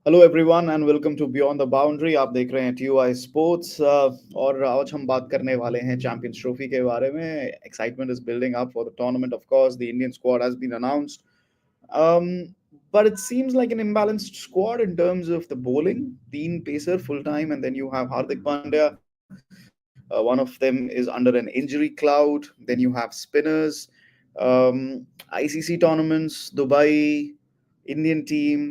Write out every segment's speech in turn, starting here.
Hello everyone and welcome to beyond the boundary. आप देख रहे हैं टीयूआई स्पोर्ट्स और आज हम बात करने वाले हैं चैंपियंस ट्रॉफी के बारे में। Excitement is building up for the tournament. Of course the Indian squad has been announced, but it seems like an imbalanced squad in terms of the bowling. Dean Pacer full time, and then you have Hardik Pandya. One of them is under an injury cloud. Then you have spinners. ICC tournaments, Dubai, Indian team.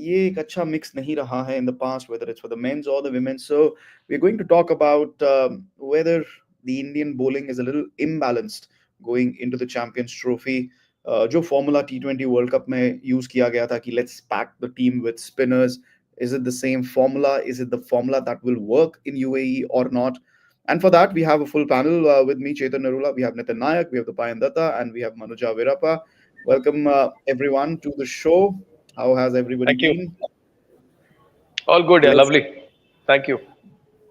ये एक अच्छा mix नहीं रहा है in the past, whether it's for the men's or the women's. So we're going to talk about whether the Indian bowling is a little imbalanced going into the Champions Trophy. जो formula T20 world cup में use किया गया था कि let's pack the team with spinners, is it the same formula? Is it the formula that will work in UAE or not? And for that, we have a full panel with me, Chetan Narula. We have Nitin Nayak, we have the Payan Datta, and we have Manuja Virapa. Welcome, everyone, to the show. How has everybody Thank you. been? All good, yeah, Let's lovely. Thank you.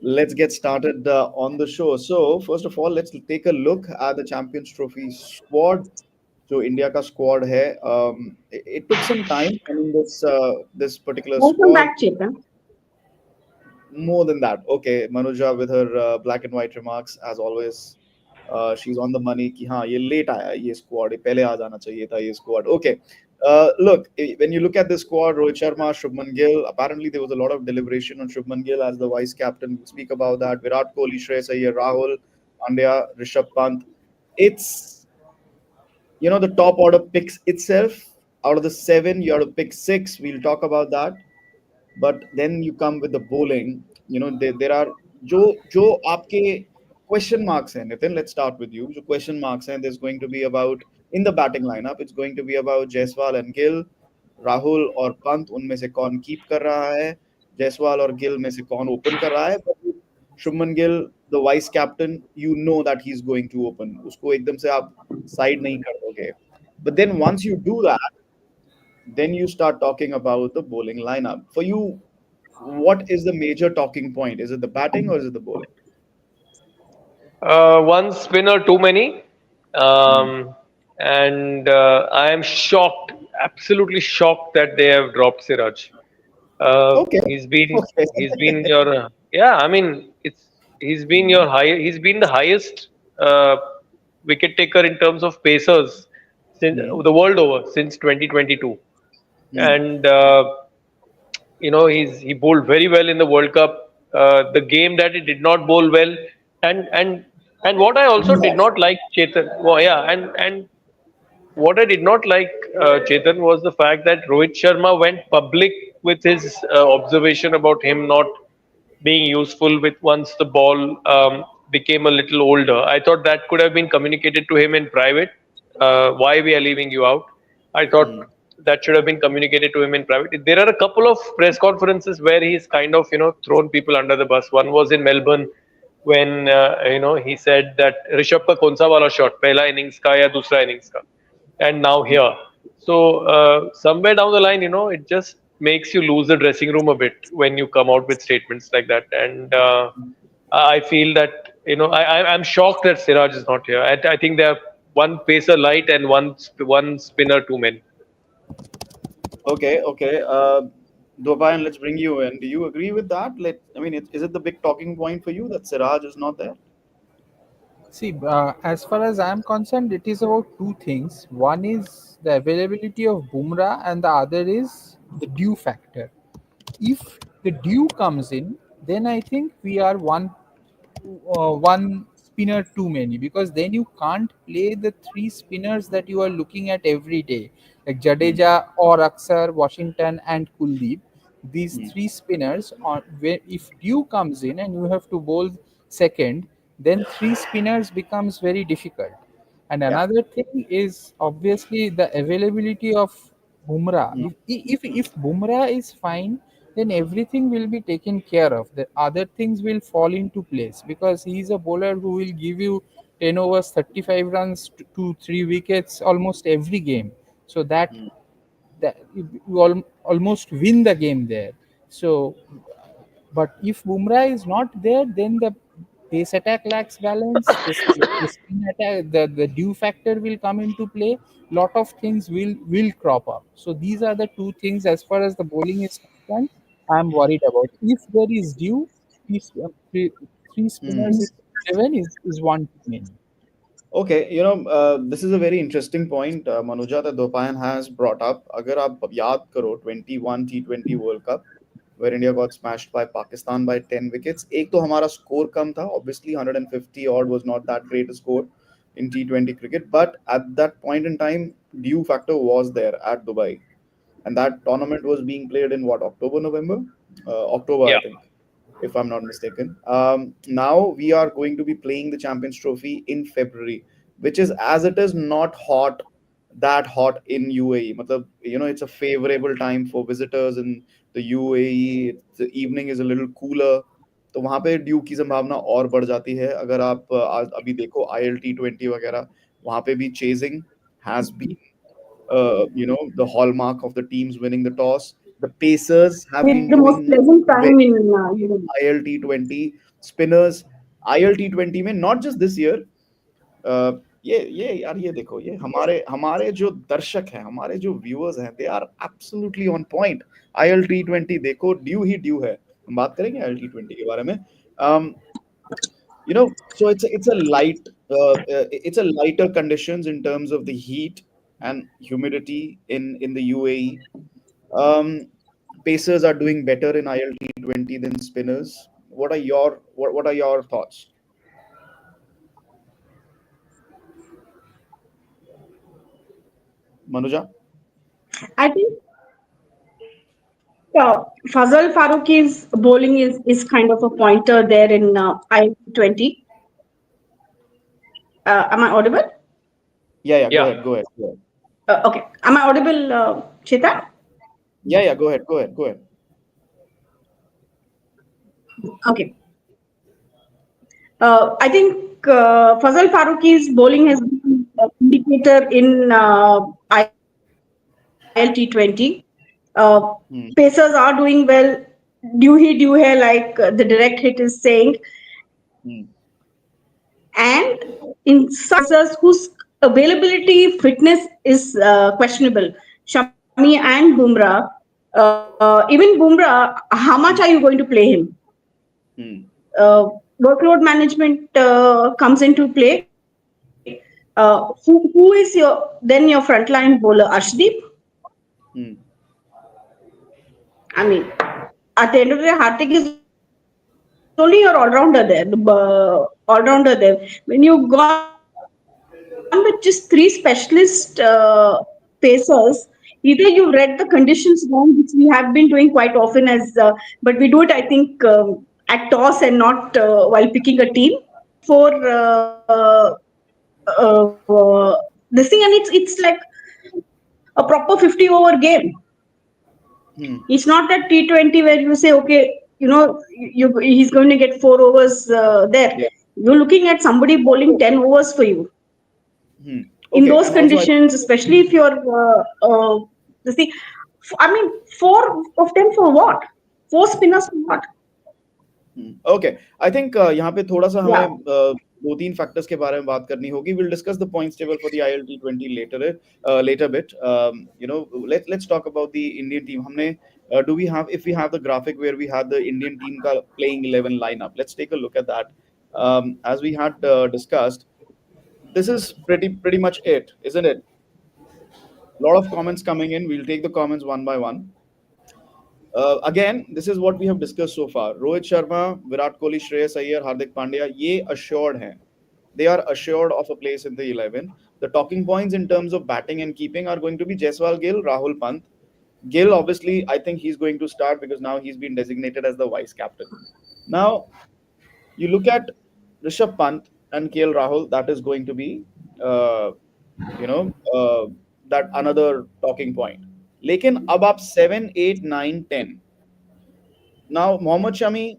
let's get started on the show. So, first of all, let's take a look at the Champions Trophy squad. जो India का squad है, it took some time. I mean, this particular Welcome squad. back, Chetan. More than that, okay, Manuja with her black and white remarks as always. She's on the money कि हाँ ये late आया ये squad, ये पहले आ जाना चाहिए था ये squad. Okay, look, when you look at this squad, Rohit Sharma, Shubman Gill. Apparently there was a lot of deliberation on Shubman Gill as the vice captain. We'll speak about that. Virat Kohli, Shreyas Iyer, Rahul, Pandya, Rishabh Pant. It's, the top order picks itself. Out of the seven, you have to pick six. We'll talk about that. But then you come with the bowling. There are जो आपके question marks हैं. Nitin, let's start with you. जो question marks हैं, there's going to be about in the batting lineup. It's going to be about Jaiswal and Gill, Rahul और Pant. उनमें से कौन keep कर रहा है? Jaiswal और Gill में से कौन open कर रहा है? But Shubman Gill, the vice captain, you know that he's going to open. उसको एकदम से आप side नहीं कर दोगे. But then once you do that, then you start talking about the bowling lineup. For you, what is the major talking point? Is it the batting or is it the bowling? One spinner too many, and I am shocked, absolutely shocked that they have dropped Siraj. Okay. He's been your yeah. I mean, he's been your high. He's been the highest wicket taker in terms of pacers since the world over since 2022, and he bowled very well in the World Cup. The game that he did not bowl well, and and and what I also did not like, Chetan. Well, yeah, and what I did not like, Chetan, was the fact that Rohit Sharma went public with his observation about him not being useful with once the ball became a little older. I thought that could have been communicated to him in private. Why we are leaving you out? I thought that should have been communicated to him in private. There are a couple of press conferences where he's kind of thrown people under the bus. One was in Melbourne when he said that Rishabh ka kaun sa wala shot, pehla innings ka ya dusra innings ka, and now here. So somewhere down the line, it just makes you lose the dressing room a bit when you come out with statements like that. And I feel that I'm shocked that Siraj is not here. I think they have one pacer light and one spinner too many. Okay. Dobayan, let's bring you in. Do you agree with that? Is it the big talking point for you that Siraj is not there? See, as far as I'm concerned, it is about two things. One is the availability of Bumrah, and the other is the dew factor. If the dew comes in, then I think we are one spinner too many, because then you can't play the three spinners that you are looking at every day, like Jadeja or Aksar, Washington, and Kuldeep. These three spinners, if dew comes in and you have to bowl second, then three spinners becomes very difficult. And another thing is obviously the availability of Bumrah. If Bumrah is fine, then everything will be taken care of. The other things will fall into place, because he is a bowler who will give you 10 overs, 35 runs to 3 wickets almost every game. So that you almost win the game there. So, but if Bumrah is not there, then the pace attack lacks balance. The spin attack, the dew factor will come into play. Lot of things will crop up. So these are the two things as far as the bowling is concerned. I'm worried about. If there is due, three spinners in 11 is one too many. Okay, this is a very interesting point, Manuja, that Dopayan has brought up. Agar aap yaad karo 21 T20 World Cup, where India got smashed by Pakistan by 10 wickets. एक तो हमारा score कम था. Obviously, 150 odd was not that great a score in T20 cricket, but at that point in time, due factor was there at Dubai, and that tournament was being played in what, October, November, October, I Yeah. think, if I'm not mistaken. Now we are going to be playing the Champions Trophy in February, which is, as it is not hot, that hot in UAE. Matlab, it's a favorable time for visitors in the UAE. The evening is a little cooler. तो वहाँ पे due की संभावना और बढ़ जाती है. अगर आप आज अभी देखो ILT20 वगैरह, वहाँ पे भी chasing has been the hallmark of the teams winning the toss. The Pacers have It's been the most doing pleasant very time in ILT20 spinners. ILT20 में not just this year. ये यार, ये देखो, ये हमारे हमारे जो दर्शक हैं, हमारे जो व्यूअर्स हैं, they are absolutely on point. ILT20 देखो, ड्यू ही ड्यू है. हम बात करेंगे ILT20 के बारे में. um, so it's a lighter conditions in terms of the heat and humidity in the UAE. um, Pacers are doing better in ILT20 than spinners. What are your thoughts, Manuja? I think Fazal Farooqi's bowling is kind of a pointer there in I-20. Am I audible? Yeah, go Yeah. ahead, go ahead, go ahead. Okay. Am I audible, Chetan? Yeah, go ahead. Okay. I think Fazal Farooqi's bowling has been an indicator in ILT20. Hmm. Pacers are doing well. Do hai, like the direct hit is saying. Hmm. And in some pacers whose availability, fitness is questionable, Shami and Bumrah. Even Bumrah, how much are you going to play him? Hmm. Workload management comes into play. Who is your your frontline bowler? Arshdeep. Hmm. I mean, at the end of the day, Hardik is only your all-rounder there. All-rounder there. When you've gone with just three specialist pacers, either you read the conditions wrong, which we have been doing quite often but we do it, I think, at toss and not while picking a team, or this thing, and it's like a proper 50 over game. Hmm. It's not that T20 where you say, okay, he's going to get 4 overs there. Yeah. You're looking at somebody bowling 10 overs for you. Hmm. In Okay, those and also conditions, especially if you're, the thing, I mean, 4 of them for what? 4 spinners for what? Okay, I think यहाँ पे थोड़ा सा Yeah. हमें दो तीन factors के बारे में बात करनी होगी. Will discuss the points table for the ILT20 later bit. Let's talk about the Indian team. हमने do we have, if we have the graphic where we had the Indian team का playing 11 lineup, let's take a look at that. As we had discussed, this is pretty much it, isn't it? A lot of comments coming in. We'll take the comments one by one. Again, this is what we have discussed so far. Rohit Sharma, Virat Kohli, Shreyas Iyer, Hardik Pandya, ye assured hain. They are assured of a place in the 11. The talking points in terms of batting and keeping are going to be Jaiswal Gill, Rahul Pant. Gill, obviously, I think he's going to start because now he's been designated as the vice captain. Now, you look at Rishabh Pant and KL Rahul, that is going to be, uh, you know, uh, that another talking point. लेकिन अब आप 7, 8, 9, 10. Now Mohammed Shami,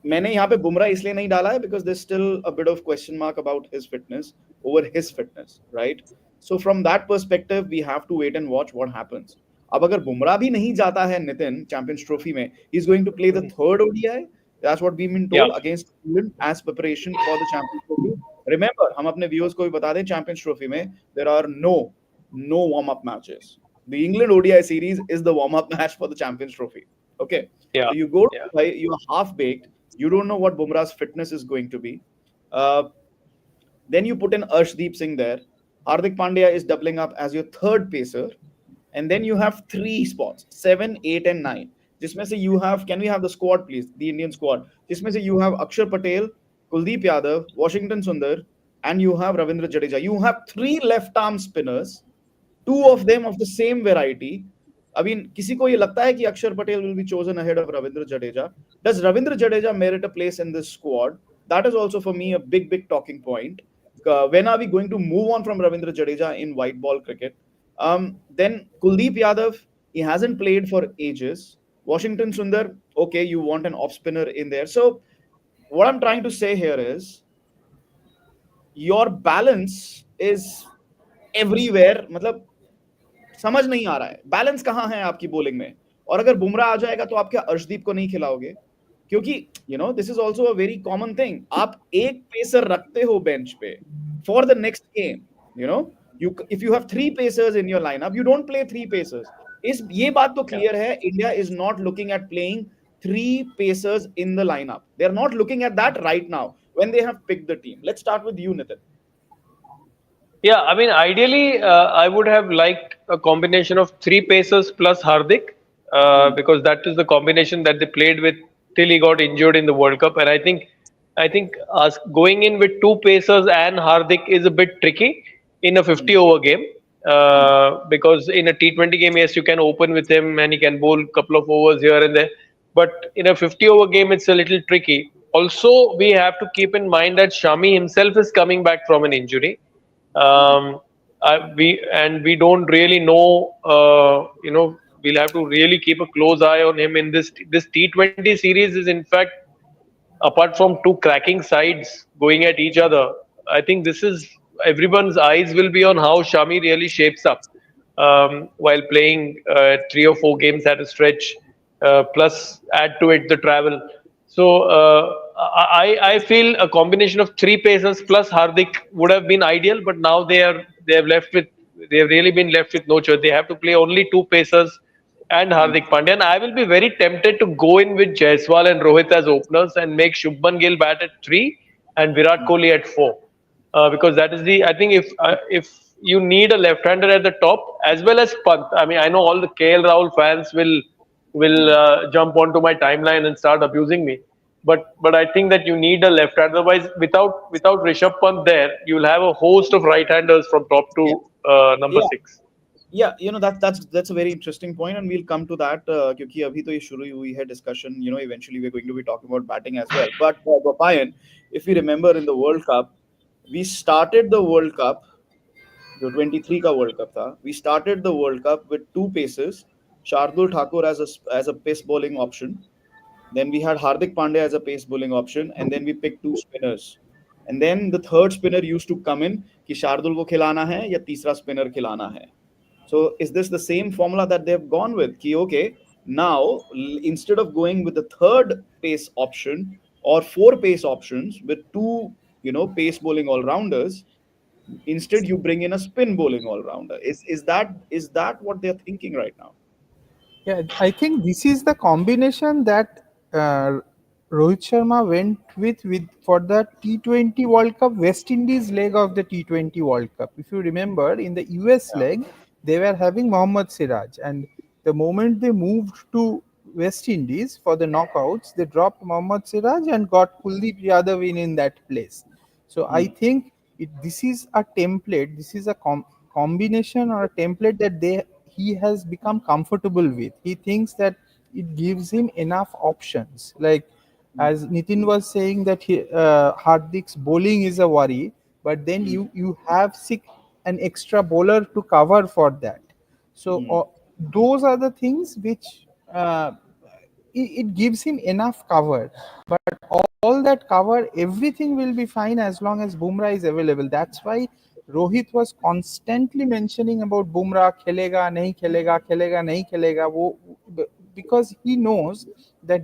मैंने यहाँ पे बुमराह इसलिए नहीं डाला है because there still a bit of question mark about his fitness, over his fitness, right? So from that perspective we have to wait and watch what happens. अब अगर बुमराह भी नहीं जाता है नितिन चैंपियंस ट्रॉफी में, he is going to play the third ODI. That's what we been Yeah. Told against England as preparation for the Champions Trophy. Remember, हम अपने viewers को भी बता दें, चैंपियंस ट्रॉफी में there are no warm up matches. The England ODI series is the warm up match for the Champions Trophy. Okay, Yeah. so you go to Yeah. Dubai, you are half baked. You don't know what Bumrah's fitness is going to be. Uh, then you put in Arshdeep Singh there. Hardik Pandya is doubling up as your third pacer. And then you have three spots, 7, 8, and 9. जिसमें से you have, can we have the squad please, the Indian squad? जिसमें से you have Akshar Patel, Kuldeep Yadav, Washington Sundar, and you have Ravindra Jadeja. You have three left arm spinners, two of them of the same variety. I mean, किसी को ये लगता है कि अक्षर Patel will be chosen ahead of Ravindra Jadeja? Does Ravindra Jadeja merit a place in this squad? That is also for me a big talking point. When are we going to move on from Ravindra Jadeja in white ball cricket? Then Kuldeep Yadav, he hasn't played for ages. Washington Sundar, okay, you want an off spinner in there. So what I'm trying to say here is your balance is everywhere. मतलब समझ नहीं आ रहा है balance कहाँ है आपकी bowling में। और अगर बुमराह आ जाएगा तो आप क्या अर्शदीप को नहीं खिलाओगे? क्योंकि this is also a very common thing, आप एक पेसर रखते हो बेंच पे for the next game. You if you have three pacers in your lineup, you don't play three pacers. इस ये बात तो Yeah. क्लियर है, India is not looking at playing three pacers in the lineup. They are not looking at that right now when they have picked the team. Let's start with you Nitin. Yeah, I mean, ideally, I would have liked a combination of three pacers plus Hardik, because that is the combination that they played with till he got injured in the World Cup. And I think us going in with two pacers and Hardik is a bit tricky in a 50-over game. Because in a T20 game, yes, you can open with him and he can bowl a couple of overs here and there. But in a 50-over game, it's a little tricky. Also, we have to keep in mind that Shami himself is coming back from an injury. um, we don't really know. We'll have to really keep a close eye on him in this T20 series. Is in fact, apart from two cracking sides going at each other, I think this is everyone's eyes will be on how Shami really shapes up while playing 3 or 4 games at a stretch, plus add to it the travel. So I feel a combination of three pacers plus Hardik would have been ideal, but now they have really been left with no choice. They have to play only two pacers and Hardik Pandya. And I will be very tempted to go in with Jaiswal and Rohit as openers and make Shubman Gill bat at 3 and Virat Kohli at 4. Because that is the I think if you need a left-hander at the top as well as Pant. I mean, I know all the KL Rahul fans will jump onto my timeline and start abusing me. But I think that you need a left. Otherwise, without Rishabh Pant there, you'll have a host of right-handers from top to Yeah, number yeah. 6. Yeah, that's a very interesting point, and we'll come to that. क्योंकि अभी तो ये शुरू ही हुई है discussion. Eventually we're going to be talking about batting as well. But Payan, if you remember in the World Cup, we started the World Cup, जो 23 का World Cup था. We started the World Cup with two paces, Shardul Thakur as a pace bowling option. Then we had Hardik Pandya as a pace bowling option, and then we picked two spinners. And then the third spinner used to come in कि शार्दुल को खिलाना है या तीसरा spinner खिलाना है. So is this the same formula that they've gone with? Ki, okay, now instead of going with the third pace option or four pace options with two, pace bowling all rounders, instead you bring in a spin bowling all rounder. Is that what they're thinking right now? Yeah, I think this is the combination that Rohit Sharma went with for the T20 World Cup, West Indies leg of the T20 World Cup. If you remember, in the US Yeah. leg, they were having Mohammad Siraj, and the moment they moved to West Indies for the knockouts, they dropped Mohammad Siraj and got Kuldeep Yadav in that place. So I Hmm. think this is a template. This is a combination or a template that he has become comfortable with. He thinks that it gives him enough options. Like as Nitin was saying that Hardik's bowling is a worry, but then Hmm. you have an extra bowler to cover for that. So Hmm. those are the things which it gives him enough cover. But all that cover, everything will be fine as long as Bumrah is available. That's why Rohit was constantly mentioning about Bumrah खेलेगा नहीं खेलेगा खेलेगा नहीं खेलेगा वो because he knows that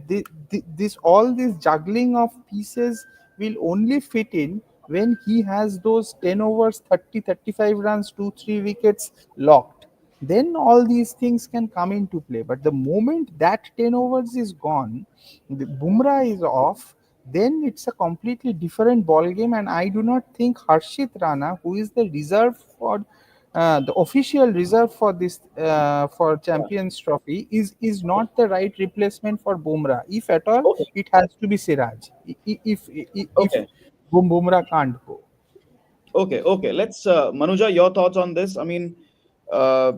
this all this juggling of pieces will only fit in when he has those 10 overs 30 35 runs 2 3 wickets locked. then all these things can come into play. But the moment that 10 overs is gone, the Bumrah is off, then it's a completely different ball game. And I do not think Harshit Rana, who is the reserve for the official reserve for this for Champions Trophy, is not the right replacement for Bumrah. If at all, Okay, it has to be Siraj. If okay, Bumrah can't go. okay. Let's Manuja, your thoughts on this? I mean, uh,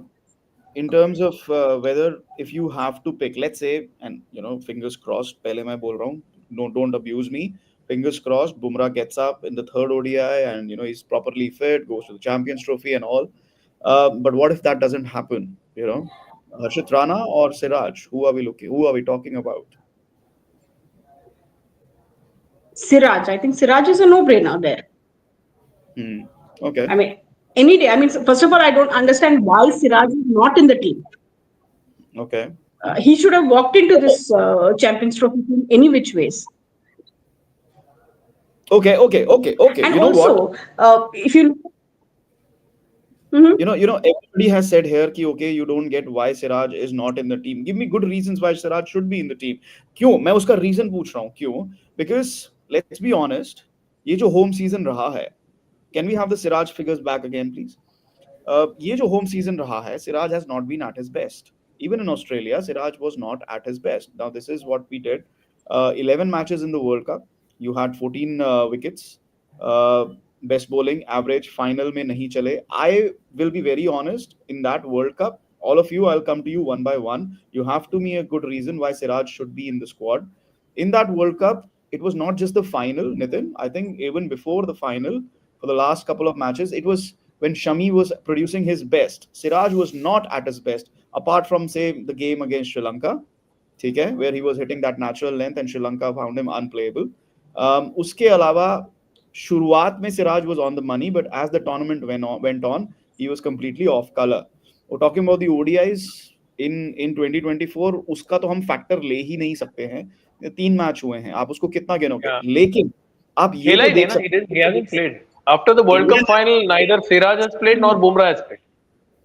in terms of whether if you have to pick, let's say, and fingers crossed, pehle main bol raha hu, no, don't abuse me. Fingers crossed, Bumrah gets up in the third ODI and he's properly fit, goes to the Champions Trophy and all. But what if that doesn't happen? Harshit Rana or Siraj? Who are we looking? Who are we talking about? Siraj. I think Siraj is a no-brainer there. Hmm. Okay. I mean, any day. I mean, first of all, I don't understand why Siraj is not in the team. Okay. He should have walked into this Champions Trophy team any which ways. Okay. And You know what? also, if you, Mhm. Everybody has said here कि okay, you don't get why Siraj is not in the team. Give me good reasons why Siraj should be in the team. क्यों? मैं उसका reason पूछ रहा हूँ. क्यों? Because let's be honest, ये जो home season रहा है, can we have the Siraj figures back again, please? ये जो होम सीजन रहा है, Siraj has not been at his best. Even in Australia, Siraj was not at his best. Now, this is what we did. 11 matches in the World Cup. You had 14 wickets. Uh, Best bowling, average, final mein nahi chale. I will be very honest, in that World Cup, all of you, I'll come to you one by one. You have to me a good reason why Siraj should be in the squad. In that World Cup, it was not just the final, Nitin. I think even before the final, for the last couple of matches, it was when Shami was producing his best. Siraj was not at his best, apart from, say, the game against Sri Lanka, okay, where he was hitting that natural length and Sri Lanka found him unplayable. Uske alawa, शुरुआत में Siraj was on the money, but as the tournament went on, he was completely off color. We're talking about the ODIs in 2024, उसका तो हम factor ले ही नहीं सकते हैं. 3 match हुए हैं, आप उसको कितना गिनोगे? Yeah. लेकिन आप ये खेला तो ही नहीं देख ना, सकते he hasn't played. After the World India Cup final, neither Siraj has played nor Bumrah has played.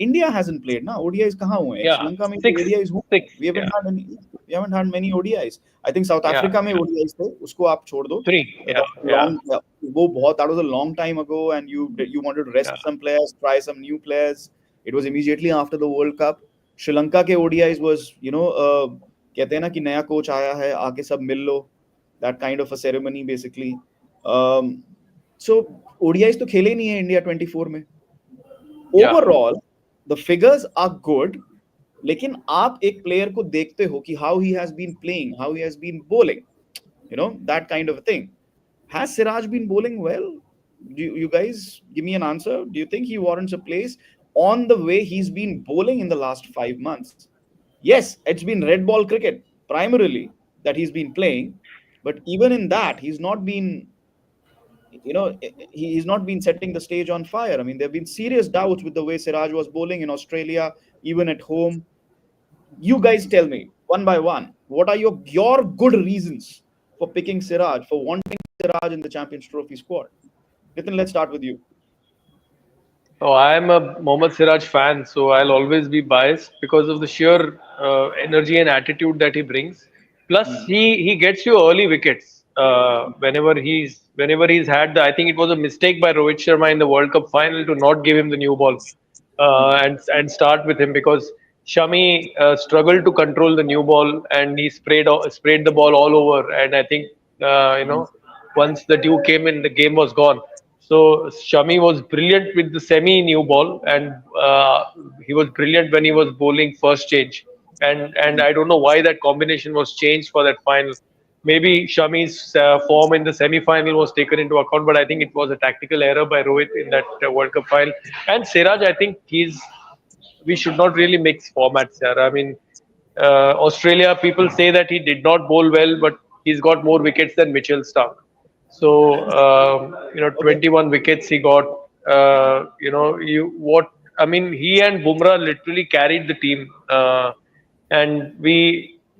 India hasn't played ना. ODIs कहाँ हुए हैं? Yeah, श्रीलंका में तो six, ODIs हुए. six. We haven't Yeah, had any. We haven't had many ODIs. I think South yeah, Africa में yeah. ODIs थे. उसको आप छोड़ दो. Three. That Yeah, was yeah, long. वो बहुत. That was a long time ago, and you wanted to yeah. rest some players, try some new players. It was immediately after the World Cup. Sri Lanka के ODIs was कहते हैं ना कि नया coach आया है, आके सब मिल लो. That kind of a ceremony basically. Um, so ODIs तो खेले ही नहीं है इंडिया 24 में. Yeah. Overall, the figures are good, लेकिन आप एक प्लेयर को देखते हो कि how he has been playing, how he has been bowling, that kind of a thing. Has Siraj been bowling well? You guys give me an answer. Do you think he warrants a place on the way he's been bowling in the last 5 months? Yes, it's been red ball cricket primarily that he's been playing, but even in that, he's not been he's not been setting the stage on fire. I mean, there have been serious doubts with the way Siraj was bowling in Australia, even at home. You guys tell me one by one, what are your good reasons for picking Siraj, for wanting Siraj in the Champions Trophy squad? Nitin, let's start with you. Oh, I am a Mohammad Siraj fan, so I'll always be biased because of the sheer energy and attitude that he brings. Plus, Hmm. he gets you early wickets whenever he's had the. I think it was a mistake by Rohit Sharma in the World Cup final to not give him the new ball and start with him because Shami struggled to control the new ball and he sprayed the ball all over. And I think once the dew came in, the game was gone. So Shami was brilliant with the semi new ball, and he was brilliant when he was bowling first change. And I don't know why that combination was changed for that final. Maybe Shami's form in the semi-final was taken into account, but I think it was a tactical error by Rohit in that World Cup final. And Siraj, I think we should not really mix formats here. I mean, Australia, people say that he did not bowl well, but he's got more wickets than Mitchell Starc. So, Okay. 21 wickets he got. I mean, he and Bumrah literally carried the team. And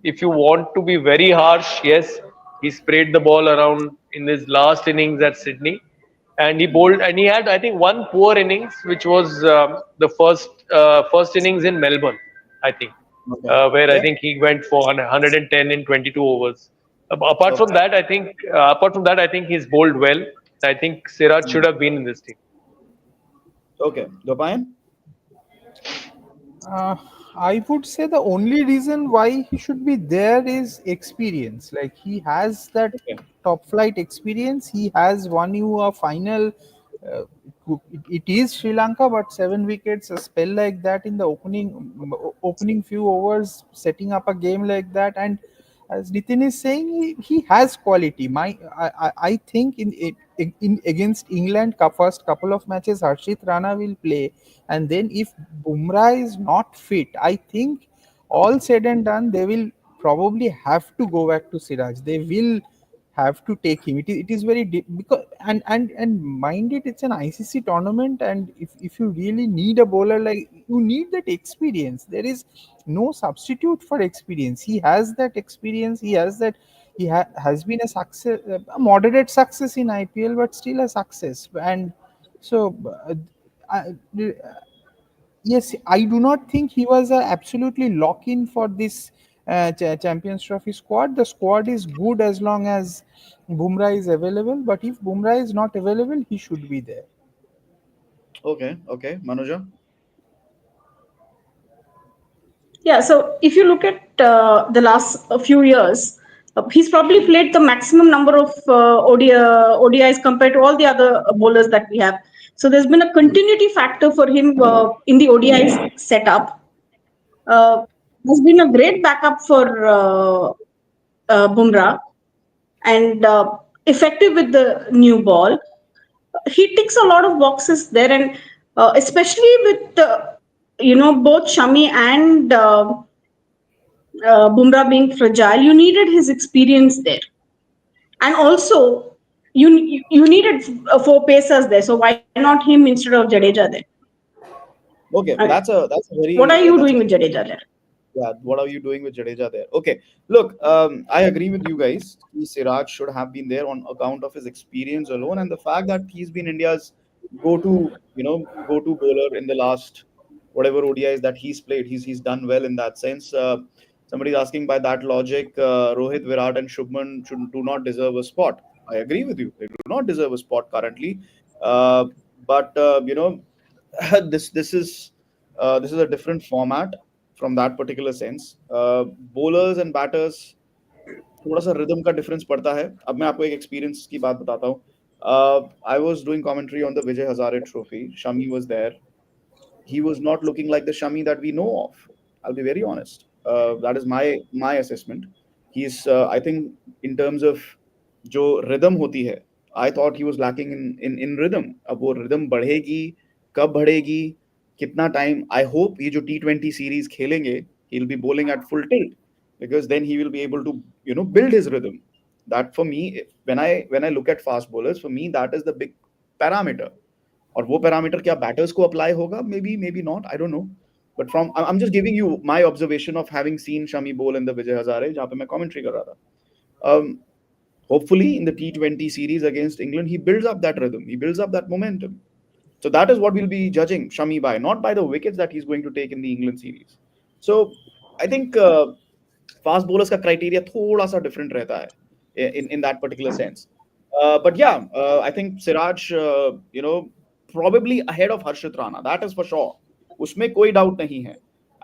if you want to be very harsh, yes, he sprayed the ball around in his last innings at Sydney. and he bowled, and he had, I think, one poor innings, which was the first innings in Melbourne, I think, Okay. where I Yeah. think he went for 110 in 22 overs. Apart from Okay. that, I think he's bowled well. I think Siraj should have been in this team. Okay. Dopayan? Uh, I would say the only reason why he should be there is experience. Like he has that Okay. top flight experience. He has won you a final. It is Sri Lanka, but 7 wickets, a spell like that in the opening few overs, setting up a game like that, and as Nitin is saying, he has quality. I think in against England, first couple of matches, Harshit Rana will play, and then if Bumrah is not fit, I think all said and done, they will probably have to go back to Siraj. They will have to take him. It is very because and mind it, it's an ICC tournament, and if you really need a bowler, like you need that experience. There is no substitute for experience. He has that experience. He has that. Has been a success, a moderate success in IPL, but still a success. And so, I, yes, I do not think he was absolutely lock in for this Champions Trophy squad. The squad is good as long as Bumrah is available, but if Bumrah is not available, he should be there. Okay. Okay. Manuja? Yeah, so if you look at the last few years, he's probably played the maximum number of ODIs compared to all the other bowlers that we have. So there's been a continuity factor for him in the ODIs setup. Has been a great backup for Bumrah and effective with the new ball. He ticks a lot of boxes there, and especially with both Shami and Bumrah being fragile, you needed his experience there, and also you needed four pacers there. So why not him instead of Jadeja there? Okay. Uh, That's a what are very you that's a doing with Jadeja there? yeah. What are you doing with Jadeja there? Okay. Look, I agree with you guys. Siraj should have been there on account of his experience alone and the fact that he's been India's go-to bowler in the last whatever ODIs that he's played. He's done well in that sense. Somebody's asking by that logic, Rohit, Virat, and Shubman do not deserve a spot. I agree with you. They do not deserve a spot currently. Uh, but this is a different format from that particular sense. Bowlers and batters थोड़ा सा rhythm का difference पड़ता है. अब मैं आपको एक experience की बात बताता हूँ. I was doing commentary on the Vijay Hazare Trophy. Shami was there. He was not looking like the Shami that we know of. I'll be very honest. That is my assessment. He's I think in terms of जो rhythm होती है, I thought he was lacking in rhythm. अब वो rhythm बढ़ेगी, कब बढ़ेगी, कितना time? I hope ये जो T20 series खेलेंगे, he'll be bowling at full tilt because then he will be able to build his rhythm. That for me, when I look at fast bowlers, for me that is the big parameter. और वो parameter क्या batters को apply होगा may be not I don't know but from I am just giving you my observation of having scene Shami बोल in the Vijay Hazare जहां पे मैं commentary कर रहा था hopefully in the T20 series against England he builds up that rhythm, he builds up that momentum. So that is what we'll be judging Shami by, not by the wickets that he's going to take in the England series. So I think fast bowlers का criteria थोड़ा सा different रहता है in that particular sense. But yeah, I think Siraj, probably ahead of Harshit Rana. That is for sure. उसमें कोई doubt नहीं है.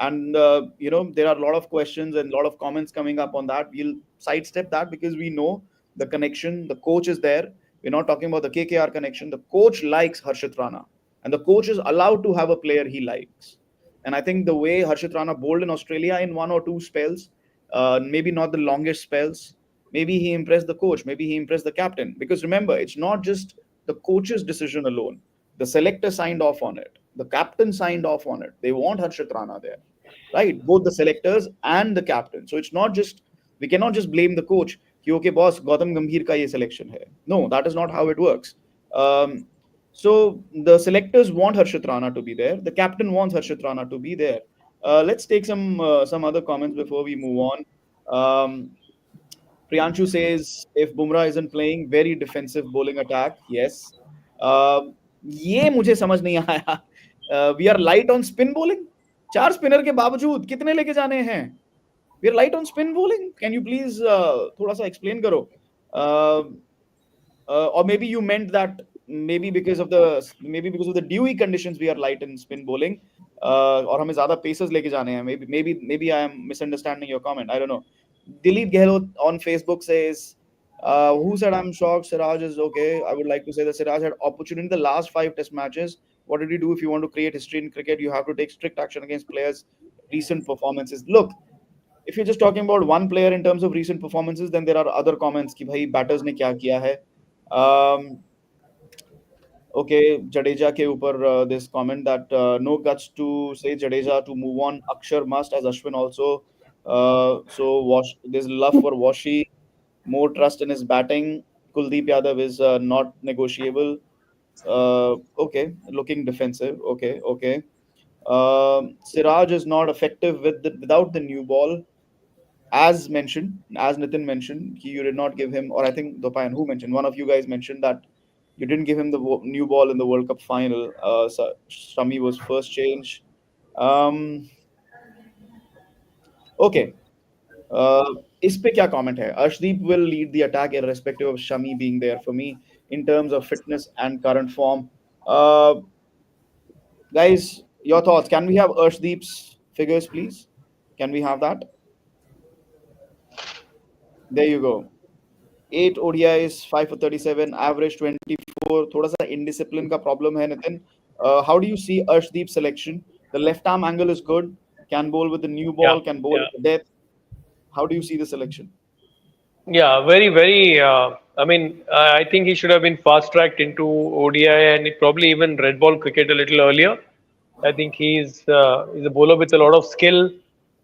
And there are a lot of questions and a lot of comments coming up on that. We'll sidestep that because we know the connection. The coach is there. We're not talking about the KKR connection. The coach likes Harshit Rana, and the coach is allowed to have a player he likes. And I think the way Harshit Rana bowled in Australia in one or two spells, maybe not the longest spells, maybe he impressed the coach, maybe he impressed the captain. Because remember, it's not just the coach's decision alone. The selector signed off on it. The captain signed off on it. They want Harshit Rana there, right? Both the selectors and the captain. So it's not just, we cannot just blame the coach. कि okay, boss, Gautam Gambhir का ये selection है. No, that is not how it works. Um, so the selectors want Harshit Rana to be there. The captain wants Harshit Rana to be there. Let's take some other comments before we move on. Um, Priyanshu says if Bumrah isn't playing, very defensive bowling attack. Yes. ये मुझे समझ नहीं आया. We are light on spin bowling. चार spinner के बावजूद कितने लेके जाने हैं? We are light on spin bowling. Can you please थोड़ा सा एक्सप्लेन करो? Or maybe you meant that maybe because of the dewy conditions we are light in spin bowling. और हमें ज्यादा पेसर्स लेके जाने हैं. Maybe I am misunderstanding your comment. I don't know. Dilip Gehlot on Facebook says, who said I'm shocked Siraj is okay. I would like to say that Siraj had opportunity in the last 5 test matches. What did you do? If you want to create history in cricket, you have to take strict action against players' recent performances. Look, if you're just talking about one player in terms of recent performances, then there are other comments कि भाई batters ने क्या किया है. um, okay, Jadeja ke upar this comment that no guts to say Jadeja to move on. Akshar must, as Ashwin also. So there's love for Washi, more trust in his batting. Kuldeep Yadav is not negotiable. Okay, looking defensive. Okay. Siraj is not effective without the new ball. As mentioned, as Nitin mentioned, you did not give him, or I think Dopayan, who mentioned, one of you guys mentioned that you didn't give him the new ball in the World Cup final. So Shami was first change. Um, okay. Uh, इस पे क्या comment है? Arshdeep will lead the attack irrespective of Shami being there for me in terms of fitness and current form. Guys, your thoughts? Can we have Arshdeep's figures, please? Can we have that? There you go. 8 ODIs, 5 for 37, average 24. थोड़ा सा indiscipline का problem है Nitin. How do you see Arshdeep's selection? The left arm angle is good. Can bowl with the new Yeah, ball. Can bowl yeah. with the depth. How do you see the selection? Yeah, very, very. I mean, I think he should have been fast tracked into ODI and probably even red ball cricket a little earlier. I think he's a bowler with a lot of skill,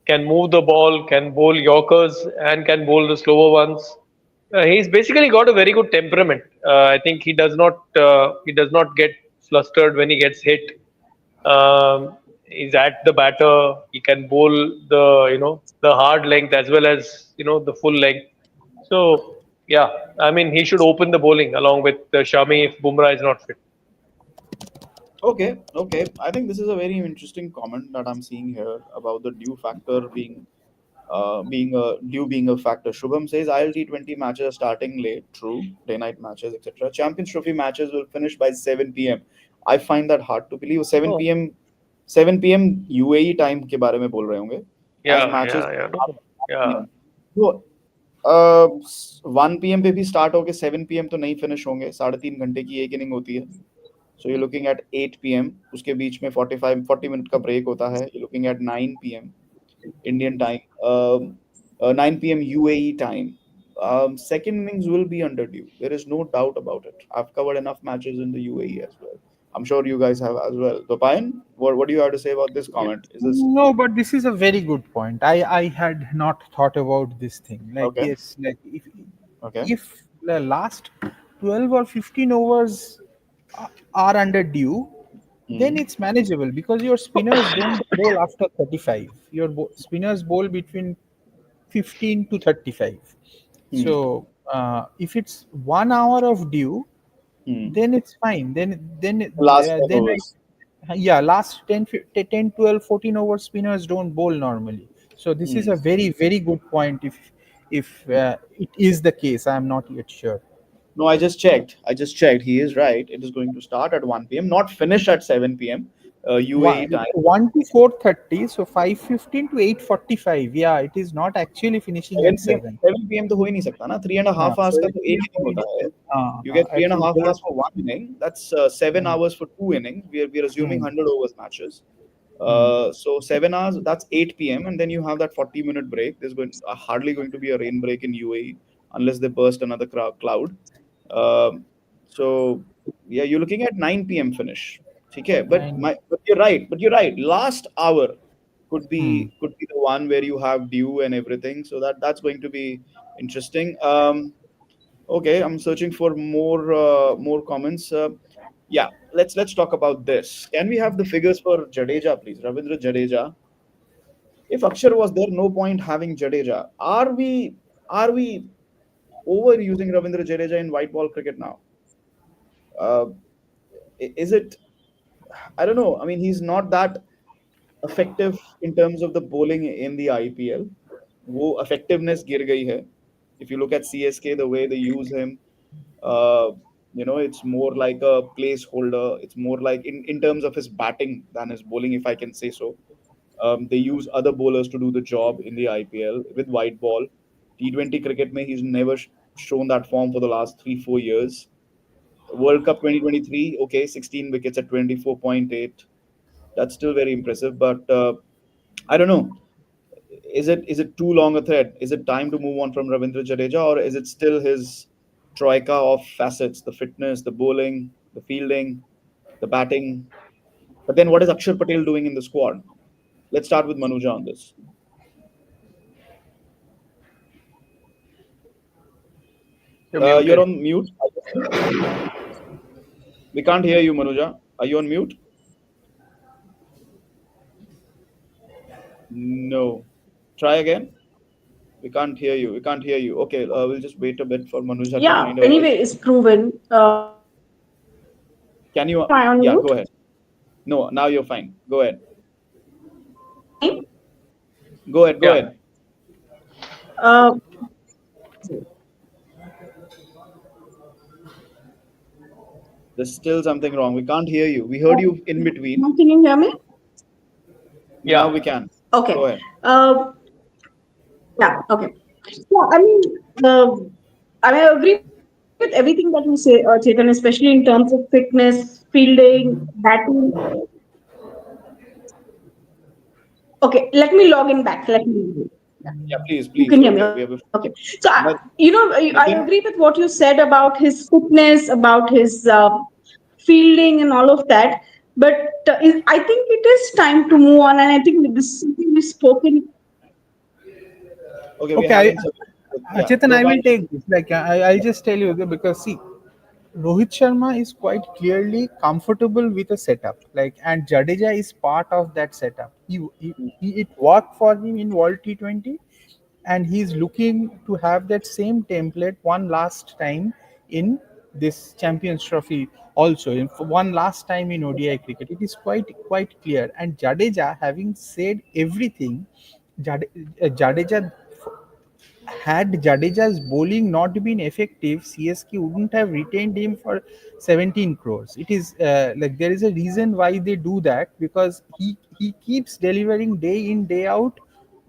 can move the ball, can bowl Yorkers, and can bowl the slower ones. He's basically got a very good temperament. I think he does not get flustered when he gets hit. He's at the batter. He can bowl the hard length as well as the full length. So yeah, I mean he should open the bowling along with Shami if Bumrah is not fit. Okay. I think this is a very interesting comment that I'm seeing here about the due factor being a factor. Shubham says ILT20 matches are starting late. True, day-night matches, etc. Champions Trophy matches will finish by 7 p.m. I find that hard to believe. 7 Oh, p.m. 7 p.m. UAE time के बारे में बोल रहे होंगे. As yeah, matches yeah, yeah, no, start no. at 1 Yeah, p.m. तो 1 p.m. पे भी start होके 7 p.m. तो नहीं finish होंगे. 3.5 घंटे की एक इनिंग होती है. So you're looking at 8 p.m. उसके बीच में 40 मिनट का break होता है. You're looking at 9 p.m. Indian time, 9 p.m. UAE time. Second innings will be under due. There is no doubt about it. I've covered enough matches in the UAE as well. I'm sure you guys have as well. Dopayan, what do you have to say about this comment? Is this No, but this is a very good point. I had not thought about this thing. Like, okay? yes, like Okay. if the last 12 or 15 overs are under due, then Hmm. it's manageable because your spinners don't bowl after 35. Your spinners bowl between 15 to 35. Hmm. So if it's 1 hour of due, Hmm. then it's fine. Last 10 Then I, overs. yeah, last 10, 12, 14 over spinners don't bowl normally. So this is Hmm. a very, very good point. If it is the case, I am not yet sure. No, I just checked. He is right. It is going to start at 1 p.m., not finish at 7 p.m. UAE time. 1 to 4:30, so 5:15 to 8:45. Yeah, it is not actually finishing 7 at p.m. 7. 7 p.m. तो हो ही नहीं सकता ना. 3.5 hours का 7 तो एक p.m. inning होता है. You get three and a Actually, half hours for one inning. That's 7 hours for two innings. We're assuming hmm, 100 overs matches. hmm, So 7 hours. That's 8 p.m. and then you have that 40-minute break. There's hardly going to be a rain break in UAE unless they burst another cloud. Um, so yeah, you're looking at 9 p.m. finish. Okay, nine. but you're right. But you're right. Last hour Hmm. could be the one where you have dew and everything. So that's going to be interesting. Okay, I'm searching for more comments. Yeah, let's talk about this. Can we have the figures for Jadeja, please? Ravindra Jadeja. If Akshar was there, no point having Jadeja. Are we overusing Ravindra Jadeja in white ball cricket now? Uh, Is it? I don't know. I mean, he's not that effective in terms of the bowling in the IPL. वो effectiveness गिर गई है. If you look at CSK, the way they use him, uh, it's more like a placeholder. It's more like in terms of his batting than his bowling, if I can say so. They use other bowlers to do the job in the IPL with white ball. T20 cricket, mein, he's never shown that form for the last 3-4 years. World Cup 2023, okay, 16 wickets at 24.8. That's still very impressive, but I don't know. Is it too long a thread? Is it time to move on from Ravindra Jadeja, or is it still his troika of facets: the fitness, the bowling, the fielding, the batting? But then, what is Akshar Patel doing in the squad? Let's start with Manuja on this. You're You're muted. on mute. We can't hear you, Manuja. Are you on mute? No. Try again. We can't hear you. We can't hear you. Okay, we'll just wait a bit for Manuja to Yeah, find a voice. anyway, it's proven. Can you? Am I on Yeah, mute? go ahead. No, now you're fine. Go ahead. Can you hear me? Go ahead. Go Yeah, ahead. Uh, There's still something wrong. We can't hear you. We heard you in between. now can you hear me? Now yeah, we can. Go Okay. ahead. Yeah. Okay. Yeah. Uh, I agree with everything that you say, Chetan, especially in terms of fitness, fielding, batting. Okay. Let me log in back. Let me. Yeah. Yeah, please, You please. can hear me. Okay, we Okay. have a. So, But I agree Nitin, with what you said about his fitness, about his fielding, and all of that. But I think it is time to move on, and I think this is something we've spoken. okay, we're Okay, having some. Yeah, Chetan, you're I will fine. take this. Like I'll just tell you because see, Rohit Sharma is quite clearly comfortable with a setup. Like, and Jadeja is part of that setup. It worked for him in World T20, and he's looking to have that same template one last time in this Champions Trophy. Also, for one last time in ODI cricket, it is quite clear. And Jadeja, having said everything, Jadeja, had Jadeja's bowling not been effective, CSK wouldn't have retained him for 17 crores. It is like there is a reason why they do that, because he keeps delivering day in day out,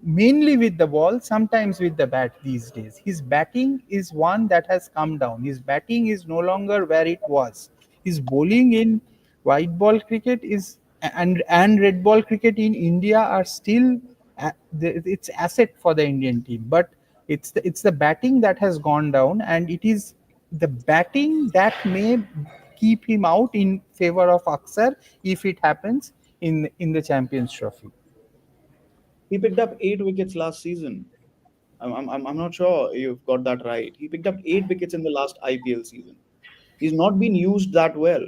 mainly with the ball, sometimes with the bat these days. His batting is one that has come down. His batting is no longer where it was. His bowling in white ball cricket is and red ball cricket in India are still it's asset for the Indian team, but it's the batting that has gone down, and it is the batting that may keep him out in favor of Aksar if it happens in the Champions Trophy. He picked up 8 wickets last season. I'm not sure you've got that right. He picked up 8 wickets in the last IPL season. He's not been used that well.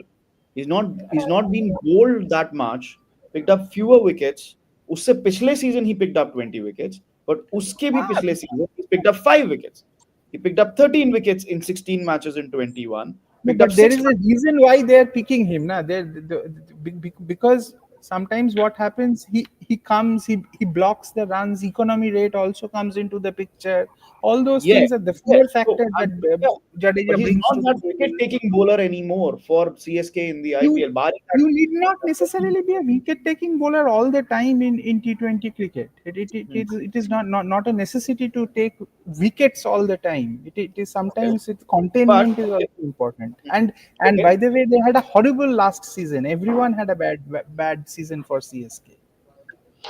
He's not been bowled that much. Picked up fewer wickets. उससे पिछले season he picked up 20 wickets, but उसके भी Ah, पिछले season he picked up 5 wickets. He picked up 13 wickets in 16 matches in 21. no, Picked up but there six. is a reason why they are picking him, na? Because sometimes what happens, he comes, he blocks the runs. Economy rate also comes into the picture. All those Yeah, things are the yes. fear So, factor that yeah. But Jadeja he's brings not to the that table. wicket-taking bowler anymore for CSK in the you IPL. Barring that, you need not necessarily be a wicket taking bowler all the time in T20 cricket. It is not a necessity to take wickets all the time. It is okay. sometimes But containment is okay, also important. And okay. by the way, they had a horrible last season. Everyone had a bad season for CSK.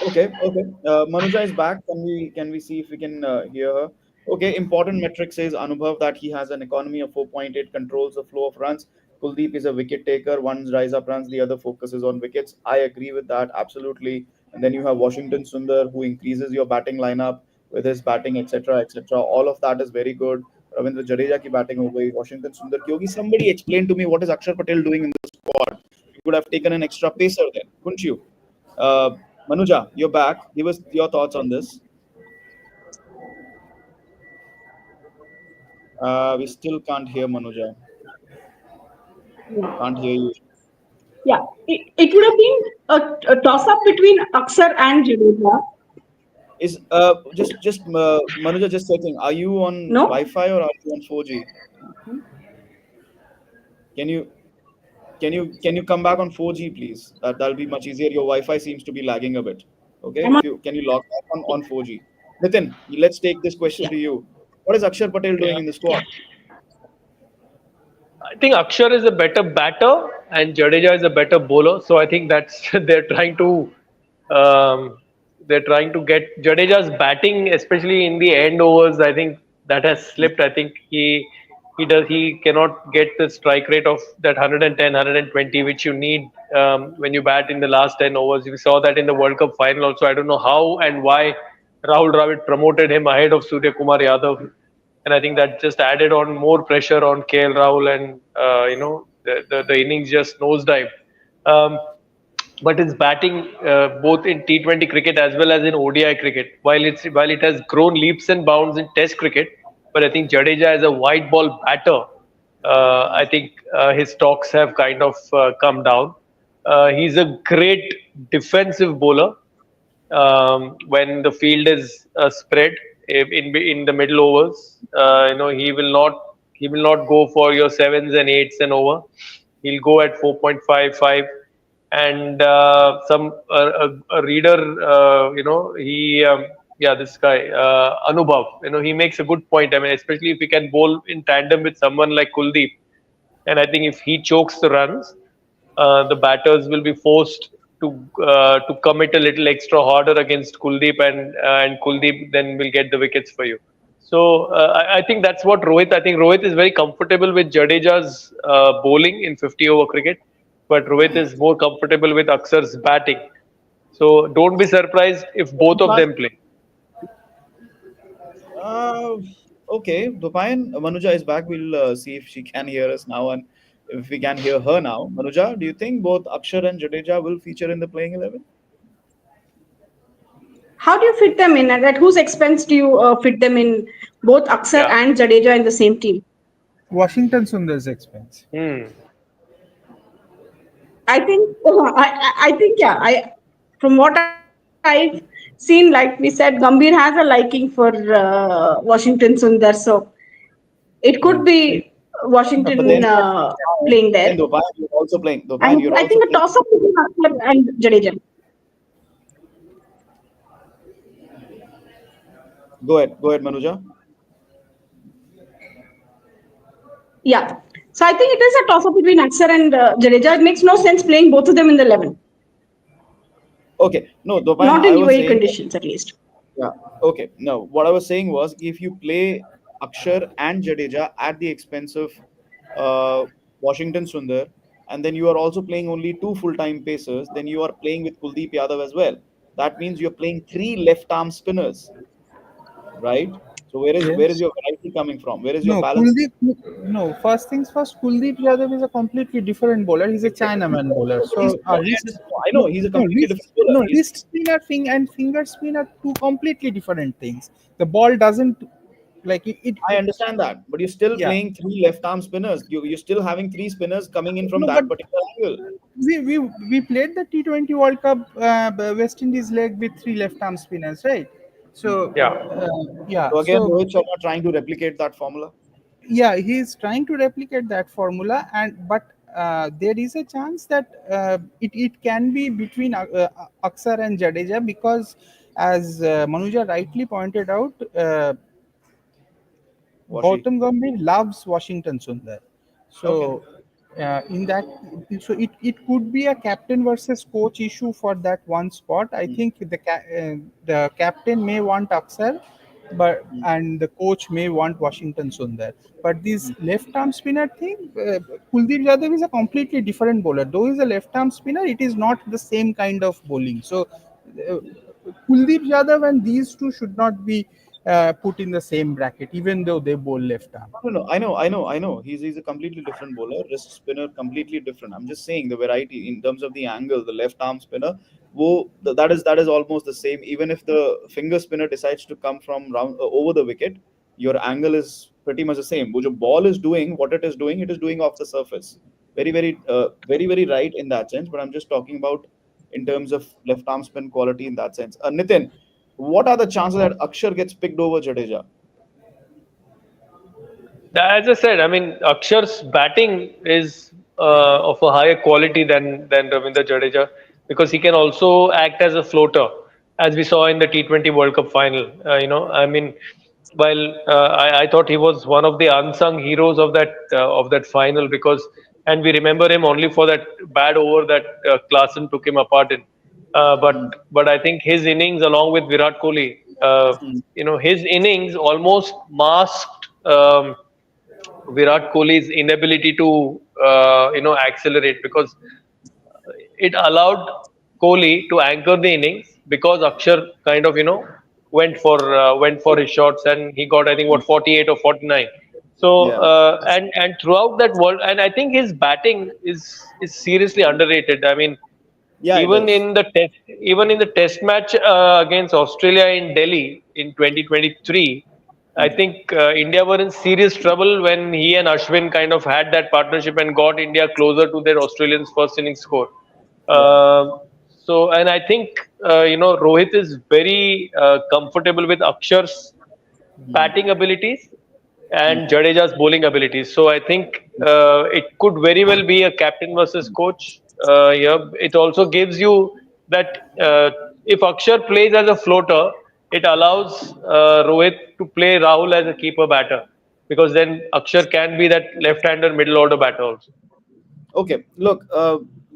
Okay, okay. Manuja is back. Can we see if we can hear her? Okay. Important metric says Anubhav that he has an economy of 4.8, controls the flow of runs. Kuldeep is a wicket taker. One rise up runs, the other focuses on wickets. I agree with that absolutely. And then you have Washington Sundar who increases your batting lineup with his batting, etc., etc. All of that is very good. Ravindra Jadeja की batting हो गई. Washington Sundar की होगी. Somebody explain to me what is Akshar Patel doing in the squad? You could have taken an extra pacer then, couldn't you? Uh, Manuja, you're back. Give us your thoughts on this. We still can't hear Manuja. Can't hear you. Yeah, it would have been a toss up between Aksar and Jadeja. Is just Manuja, just checking. Are you on No? Wi-Fi or are you on 4G? Can you can you come back on 4G, please? That'll be much easier. Your Wi-Fi seems to be lagging a bit. Okay, I'm on. if you can you log back on 4G. Nitin, let's take this question Yeah, to you. What is Akshar Patel doing Yeah. in the squad? I think Akshar is a better batter and Jadeja is a better bowler. So I think that's um, they're trying to get Jadeja's batting, especially in the end overs. I think that has slipped. I think he cannot get the strike rate of that 110, 120 which you need when you bat in the last 10 overs. We saw that in the World Cup final also. I don't know how and why Rahul Dravid promoted him ahead of Surya Kumar Yadav, and I think that just added on more pressure on KL Rahul, and the innings just nosedived. Um, but his batting, both in T20 cricket as well as in ODI cricket, while it has grown leaps and bounds in Test cricket, but I think Jadeja as a white ball batter, I think his stocks have kind of come down. He's a great defensive bowler when the field is spread in the middle overs. He will not go for your sevens and eights and over. He'll go at 4.55, and a reader. Yeah, this guy Anubhav. He makes a good point. I mean, especially if he can bowl in tandem with someone like Kuldeep, and I think if he chokes the runs, the batters will be forced to commit a little extra harder against Kuldeep, and Kuldeep then will get the wickets for you. So I think that's what Rohit. I think Rohit is very comfortable with Jadeja's bowling in 50 over cricket, but Rohit is more comfortable with Aksar's batting. So don't be surprised if both of them play. Uh, okay, Dopayan, Manuja is back. We'll see if she can hear us now and if we can hear her now. Manuja, do you think both Akshar and Jadeja will feature in the playing 11? how do you fit them in, and at whose expense do you fit them in, both Aksar Yeah. and Jadeja in the same team? Washington Sundar's expense. Hmm. I think I think yeah. From what I've seen, like we said, Gambhir has a liking for Washington Sundar, so it could Hmm. be But Washington then, playing then there. Dopayan, you're also playing. Dopayan, And you're I also think a playing. toss up between Aksar and Jadeja. Go ahead, Manuja. Yeah. So I think it is a toss up between Aksar and Jadeja. It makes no sense playing both of them in the 11, Okay, no, Dopayan, not I in was UAE saying, conditions at least. yeah, okay. No, what I was saying was if you play Akshar and Jadeja at the expense of uh, Washington Sundar, and then you are also playing only two full-time pacers, then you are playing with Kuldeep Yadav as well. That means you're playing three left-arm spinners, right? So where is Yes. your variety coming from? Where is your No, balance? Kuldeep. No, first things first. Kuldeep Yadav is a completely different bowler. He's a Chinaman bowler. He's, So no, I wrist, understand. No, I know no, he's a no completely wrist, different bowler. no He's wrist spinner and finger spin are two completely different things. The ball doesn't like I understand that, but you're still yeah. playing three left-arm spinners. You're still having three spinners coming in from No, but that particular angle. we played the T20 World Cup West Indies leg with three left arm spinners, right? So Yeah. yeah, So again, so Rohit Sharma trying to replicate that formula. yeah, he's trying to replicate that formula, and but there is a chance that it can be between Aksar and Jadeja because, as Manuja rightly pointed out, Washi. Gautam Gambhir loves Washington Sundar. Okay. So, in that, so it could be a captain versus coach issue for that one spot. I Mm, think the captain may want Aksar, but mm, and the coach may want Washington Sundar. But this mm. left arm spinner thing, Kuldeep Yadav is a completely different bowler. Though he's a left arm spinner, it is not the same kind of bowling. So, uh, Kuldeep Yadav and these two should not be put in the same bracket, even though they bowl left arm. No, no, I know. He's a completely different bowler, wrist spinner, completely different. I'm just saying the variety in terms of the angle, the left arm spinner, that is almost the same. Even if the finger spinner decides to come from round over the wicket, your angle is pretty much the same. Which ball is doing what it is doing off the surface. very right in that sense. But I'm just talking about in terms of left arm spin quality in that sense. Nitin, what are the chances that Akshar gets picked over Jadeja? As I said, I mean, Akshar's batting is of a higher quality than Ravindra Jadeja because he can also act as a floater, as we saw in the T20 World Cup final. I mean, while I thought he was one of the unsung heroes of that final because, and we remember him only for that bad over that Klaasen took him apart in. Hmm. But I think his innings, along with Virat Kohli, Hmm. his innings almost masked. Virat Kohli's inability to accelerate because it allowed Kohli to anchor the innings because Akshar kind of went for his shots and he got I think what 48 or 49. So Yeah, and throughout that world and I think his batting is seriously underrated. I mean yeah, it is. even in the test match against Australia in Delhi in 2023, I Hmm. think India were in serious trouble when he and Ashwin kind of had that partnership and got India closer to their Australians' first innings score. Yeah. And I think Rohit is very comfortable with Akshar's Hmm. batting abilities Hmm. and Jadeja's bowling abilities. So I think it could very well be a captain versus coach. Yeah, it also gives you that if Akshar plays as a floater, it allows Rohit to play Rahul as a keeper batter because then Akshar can be that left-hander middle order batter also. Okay, look,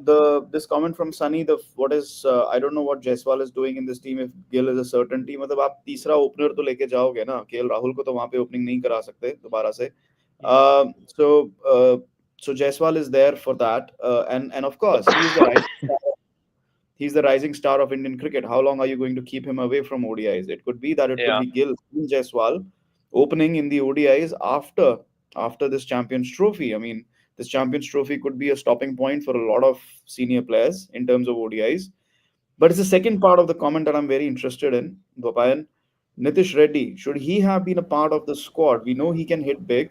the this comment from Sunny, the what is I don't know what Jaiswal is doing in this team. If Gill is a certain team, मतलब आप तीसरा opener तो लेके जाओगे ना, KL Rahul को तो वहां पे ओपनिंग नहीं करा सकते दोबारा से. So so Jaiswal is there for that, and of course he's the rising star of Indian cricket. How long are you going to keep him away from ODIs? It could be that it could Yeah. be Gill and Jaiswal opening in the ODIs after this Champions Trophy. I mean, this Champions Trophy could be a stopping point for a lot of senior players in terms of ODIs. But it's the second part of the comment that I'm very interested in, Bopayan. Nitish Reddy, should he have been a part of the squad? We know he can hit big.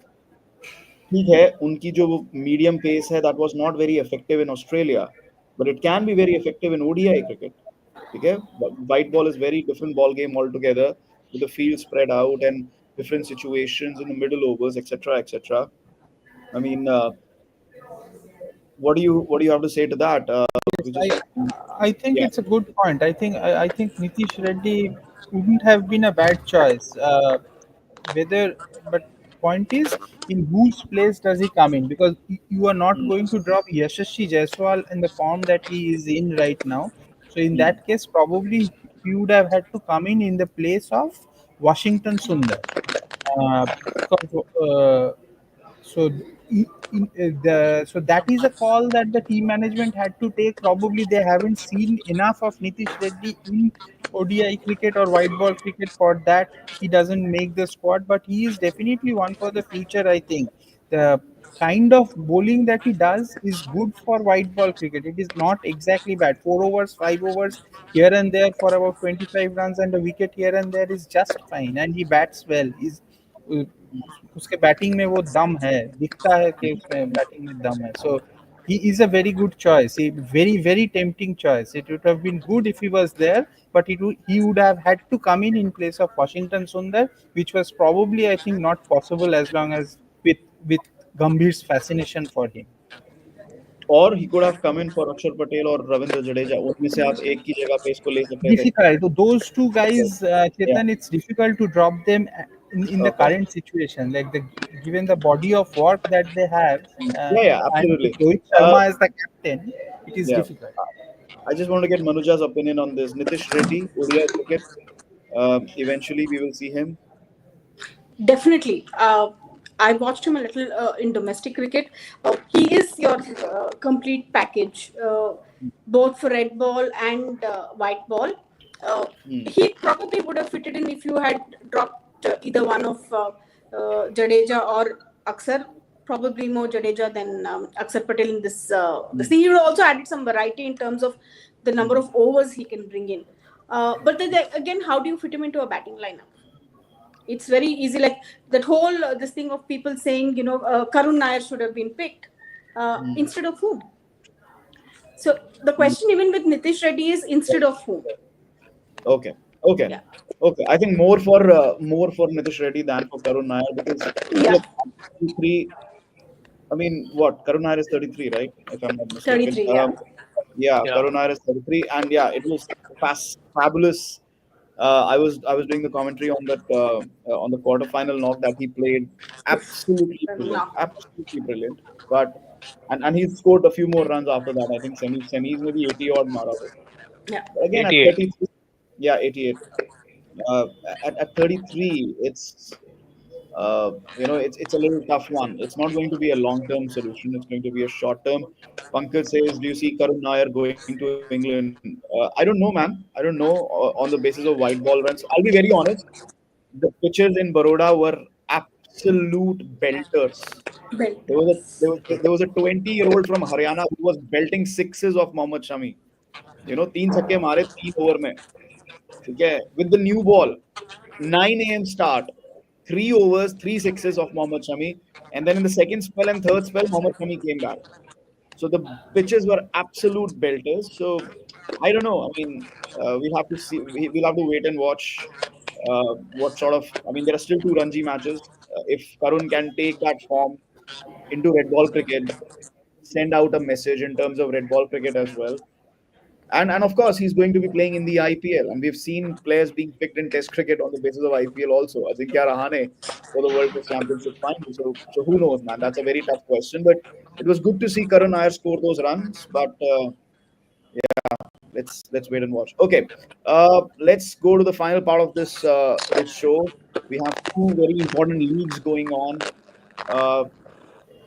ठीक है उनकी जो medium pace है that was not very effective in Australia but it can be very effective in ODI cricket ठीक है white ball is very different ball game all together with the field spread out and different situations in the middle overs etc. I mean what do you have to say to that we Yes, just I think yeah it's a good point. I think Nitish Reddy wouldn't have been a bad choice. Whether, but point is, in whose place does he come in? Because you are not mm, going to drop Yashasvi Jaiswal in the form that he is in right now. So in mm, that case, probably he would have had to come in the place of Washington Sundar. Because so so that is a call that the team management had to take. Probably they haven't seen enough of Nitish Reddy in ODI cricket or white ball cricket for that he doesn't make the squad. But he is definitely one for the future. I think the kind of bowling that he does is good for white ball cricket. It is not exactly bad. 4 overs, 5 overs here and there for about 25 runs and a wicket here and there is just fine. And he bats well. He's उसके batting में वो दम है दिखता है कि उसमें batting में दम है so he is a very good choice a very tempting choice it would have been good if he was there but he would have had to come in place of Washington Sundar which was probably I think not possible as long as with Gambhir's fascination for him. और he could have come in for अक्षर पटेल और रविंद्र जडेजा उनमें से आप एक की जगह पे इसको ले सकते थे Difficult. So those two guys, yeah Chetan, it's difficult to drop them in the okay current situation. Like given the body of work that they have, yeah and with absolutely Rohit uh Sharma as the captain, it is yeah difficult. I just want to get Manuja's opinion on this. Nitish Reddy, ODI cricket. Eventually, we will see him. Definitely. I watched him a little in domestic cricket. He is your complete package, both for red ball and white ball. Hmm. He probably would have fitted in if you had dropped either one of Jadeja or Aksar. Probably more Jadeja than Aksar Patel in this. This thing. He would also added some variety in terms of the number of overs he can bring in. But then again, how do you fit him into a batting lineup? It's very easy. Like that whole this thing of people saying, Karun Nair should have been picked. instead of whom? So the question even with Nitish Reddy is instead of whom? Okay, okay, Yeah. okay. I think more for Nitish Reddy than for Karun Nair because Yeah. look, 33. I mean, what Karun Nair is 33, right? If I'm not mistaken. 33. Yeah. Yeah, Yeah. Karun Nair is 33, and yeah, it was fabulous. I was doing the commentary on the quarterfinal knock that he played No. absolutely brilliant. But and he scored a few more runs after that. I think semis maybe 80 odd mara. Yeah. But again at 88. 33, yeah, 88. Uh, at 33, it's a little tough one. It's not going to be a long term solution. It's going to be a short term. Pankaj says, "Do you see Karun Nair going to England?" I don't know, man. I don't know on the basis of white ball runs. I'll be very honest. The pitches in Baroda were absolute belters. There was a 20-year-old from Haryana who was belting sixes of Mohammad Shami. तीन छक्के मारे 3 over में. ठीक है, with the new ball. 9 a.m. start, 3 overs, 3 sixes of Mohammad Shami, and then in the second spell and third spell, Mohammad Shami came back. So the pitches were absolute belters. So I don't know. I mean, we'll have to see. We'll have to wait and watch what sort of. I mean, there are still two Ranji matches. If Karun can take that form into red ball cricket, send out a message in terms of red ball cricket as well. And of course, he's going to be playing in the IPL. And we've seen players being picked in Test cricket on the basis of IPL also. Ajinkya Rahane for the World Test Championship final. So who knows, man? That's a very tough question. But it was good to see Karun Nair score those runs. But let's wait and watch. Okay, let's go to the final part of this show. We have two very important leagues going on. Uh,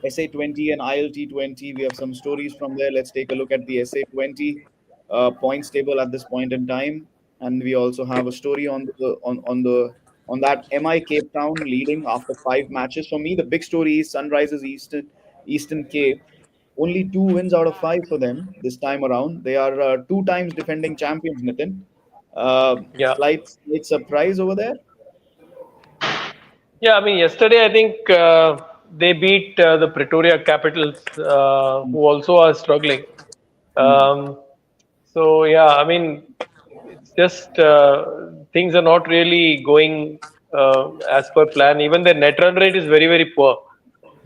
SA20 and ILT20. We have some stories from there. Let's take a look at the SA20 points table at this point in time, and we also have a story on that MI Cape Town leading after 5 matches. For me, the big story is Sunrisers Eastern Cape. Only 2 wins out of 5 for them this time around. They are 2 times defending champions. Nitin, Yeah. slight surprise over there. Yeah, I mean, yesterday I think they beat the Pretoria Capitals, who also are struggling. Hmm. Um, so yeah, I mean, it's just things are not really going as per plan. Even the net run rate is very very poor.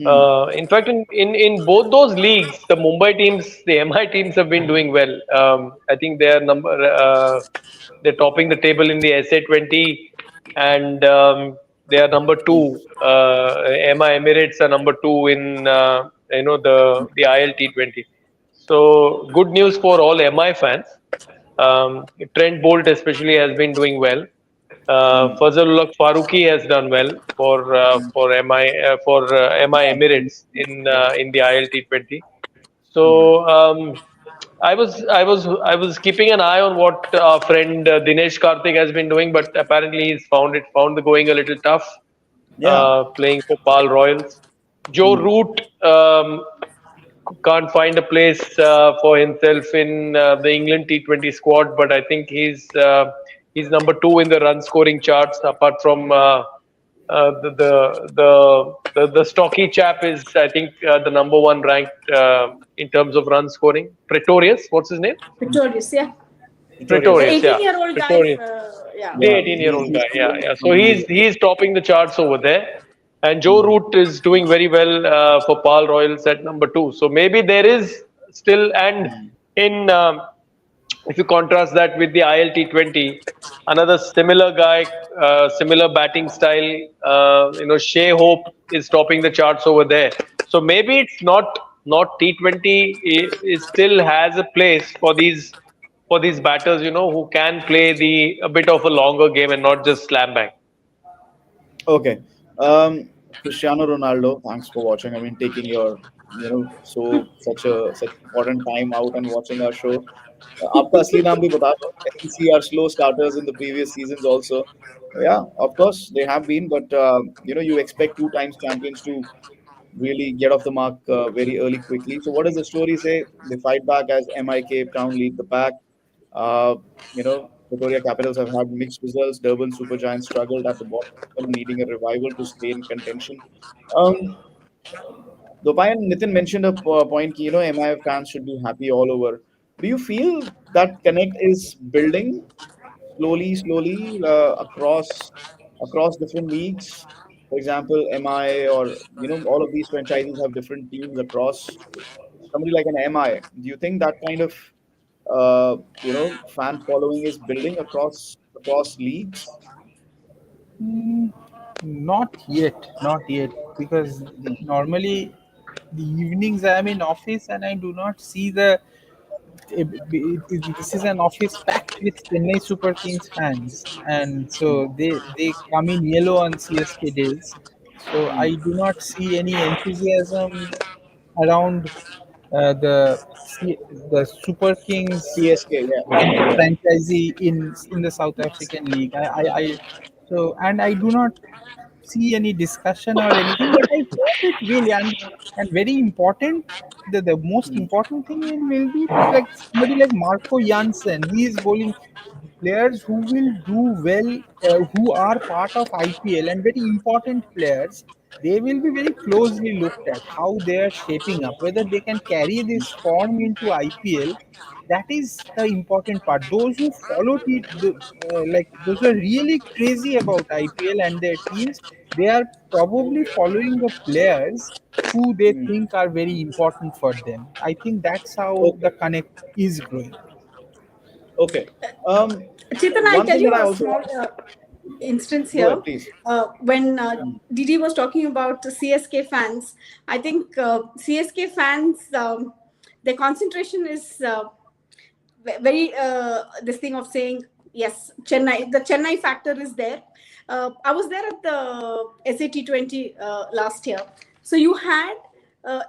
Hmm. In fact, in both those leagues, the Mumbai teams, the MI teams have been doing well. I think they are they're topping the table in the SA20, and they are number two. MI Emirates are number two in the ILT20. So good news for all MI fans. Trent Bolt especially has been doing well. Hmm. Fazlullah Farooqi has done well for MI Emirates in the ILT20. Hmm. So I was keeping an eye on what our friend Dinesh Karthik has been doing, but apparently he's found the going a little tough, Yeah. playing for Pal Royals. Joe Hmm. Root can't find a place for himself in the England T20 squad, but I think he's number two in the run scoring charts. Apart from the stocky chap is, I think, the number one ranked in terms of run scoring. Pretorius, what's his name? Victorious. Yeah. The Victorious. Pretorius, yeah, 18-year-old guy. Pretorius. Yeah. The Yeah, 18-year-old he's guy, yeah, from yeah. So England. he's topping the charts over there, and Joe Hmm. Root is doing very well for Pal Royals at number two. So maybe there is still, and Hmm. in if you contrast that with the ILT20, another similar guy, similar batting style, Shea Hope is topping the charts over there. So maybe it's not T20 is still has a place for these batters, who can play the a bit of a longer game and not just slam bang. Okay. Cristiano Ronaldo, thanks for watching. I mean, taking your, such important time out and watching our show. आपका असली नाम भी बता दो. SEC are slow starters in the previous seasons also. Yeah, of course they have been, but you expect 2 times champions to really get off the mark very early quickly. So what does the story say? They fight back as MI Cape Town lead the pack. Pretoria Capitals have had mixed results. Durban Super Giants struggled at the bottom, needing a revival to stay in contention. Um, Dopayan, Nitin mentioned a point, MI fans should be happy all over. Do you feel that connect is building slowly across different leagues? For example, MI or all of these franchises have different teams across. Somebody like an MI. Do you think that kind of fan following is building across leagues? Mm, not yet, not yet, because Hmm. normally the evenings I am in office and I do not see the. This is an office packed with Chennai Super Kings fans, and so they come in yellow on CSK days. So I do not see any enthusiasm around the the Super Kings CSK, yeah. franchisee in the South African League. And I do not see any discussion or anything, but I hope it will. And very important, the most Hmm. important thing will be like somebody like Marco Janssen. He is bowling players who will do well, who are part of IPL and very important players. They will be very closely looked at how they are shaping up, whether they can carry this form into IPL. That is the important part. Those who followed it, like those who are really crazy about IPL and their teams, they are probably following the players who they Hmm. think are very important for them. I think that's how the Okay. connect is growing. Okay. Chetan, I'll One tell thing that you I a also small want. instance Go here. ahead, please. When Hmm. Didi was talking about CSK fans, I think CSK fans, their concentration is very this thing of saying yes, Chennai. The Chennai factor is there. I was there at the SA20 last year. So you had,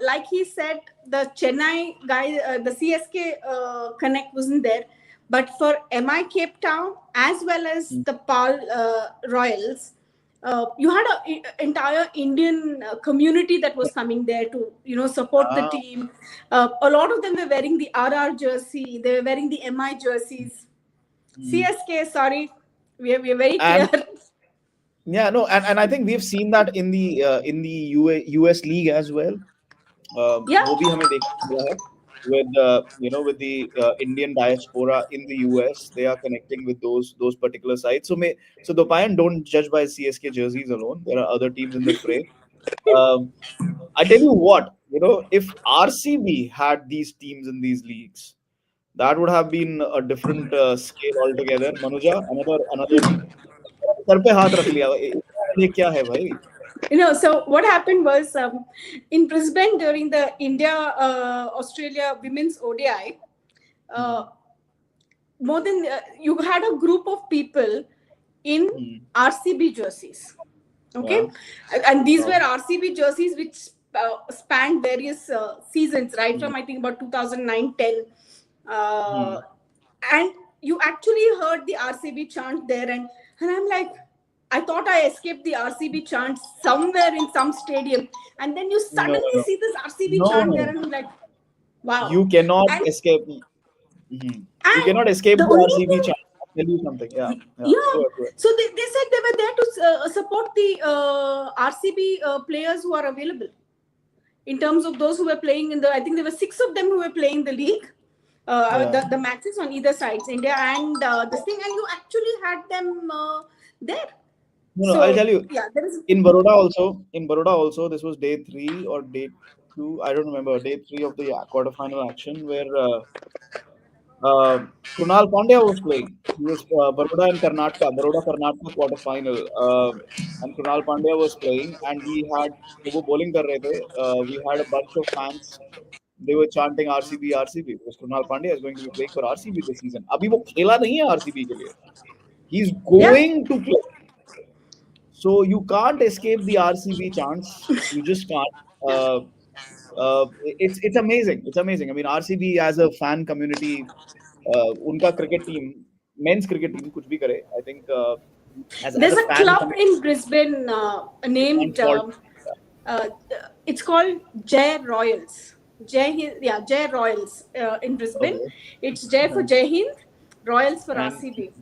like he said, the Chennai guy, the CSK connect wasn't there. But for MI Cape Town as well as Hmm. the PAL Royals, you had an entire Indian community that was coming there to support the Ah. team. A lot of them were wearing the RR jersey. They were wearing the MI jerseys. Hmm. CSK, sorry, we are very clear. And yeah, no, and I think we've seen that in the US league as well. Yeah. वो भी हमें देखने को मिला है with with the Indian diaspora in the US. They are connecting with those particular sites. So Dopayan, don't judge by CSK jerseys alone. There are other teams in the fray. Um, I tell you what, if RCB had these teams in these leagues, that would have been a different scale altogether. Manuja, another sir पे हाथ रख लिया ये क्या है भाई. So what happened was, in Brisbane during the India Australia Women's ODI, uh, Hmm. more than you had a group of people in Hmm. RCB jerseys. Okay, Yeah. and these were Wow. RCB jerseys which spanned various seasons, right Hmm. from I think about 2009, 10, Hmm. and you actually heard the RCB chant there, and I'm like, I thought I escaped the RCB chant somewhere in some stadium, and then you No, no, suddenly no. see this RCB No, chant no, there, no. and I'm like, wow. You cannot And escape. Mhm. You and cannot escape the the only RCB thing, chant. I'll tell you something. Yeah, yeah. yeah. Go ahead, go ahead. So they said they were there to support the RCB players who are available. In terms of those who were playing in the, I think there were six of them who were playing the league, Yeah. the matches on either sides, India and this thing, and you actually had them there. No, no. I'll So tell you. yeah, there is. In Baroda also, this was day three or day two. I don't remember. Day three of the quarterfinal action where uh, Krunal Pandya was playing. He was Baroda Karnataka quarterfinal, and Krunal Pandya was playing, and we had जब वो bowling कर रहे थे, we had a bunch of fans. They were chanting RCB, RCB because Krunal Pandya is going to be playing for RCB this season. अभी वो खेला नहीं है RCB के लिए. He's Yeah. going to play. So you can't escape the RCB chance. You just can't. It's amazing. It's amazing. I mean, RCB as a fan community, उनका cricket team, men's cricket team, कुछ भी करे. I think as There's a a fan club community, in Brisbane you can't named fault. uh, it's called Jai Royals. Jai Royals in Brisbane. Okay. It's Jai for Jai Hind, Royals for And RCB.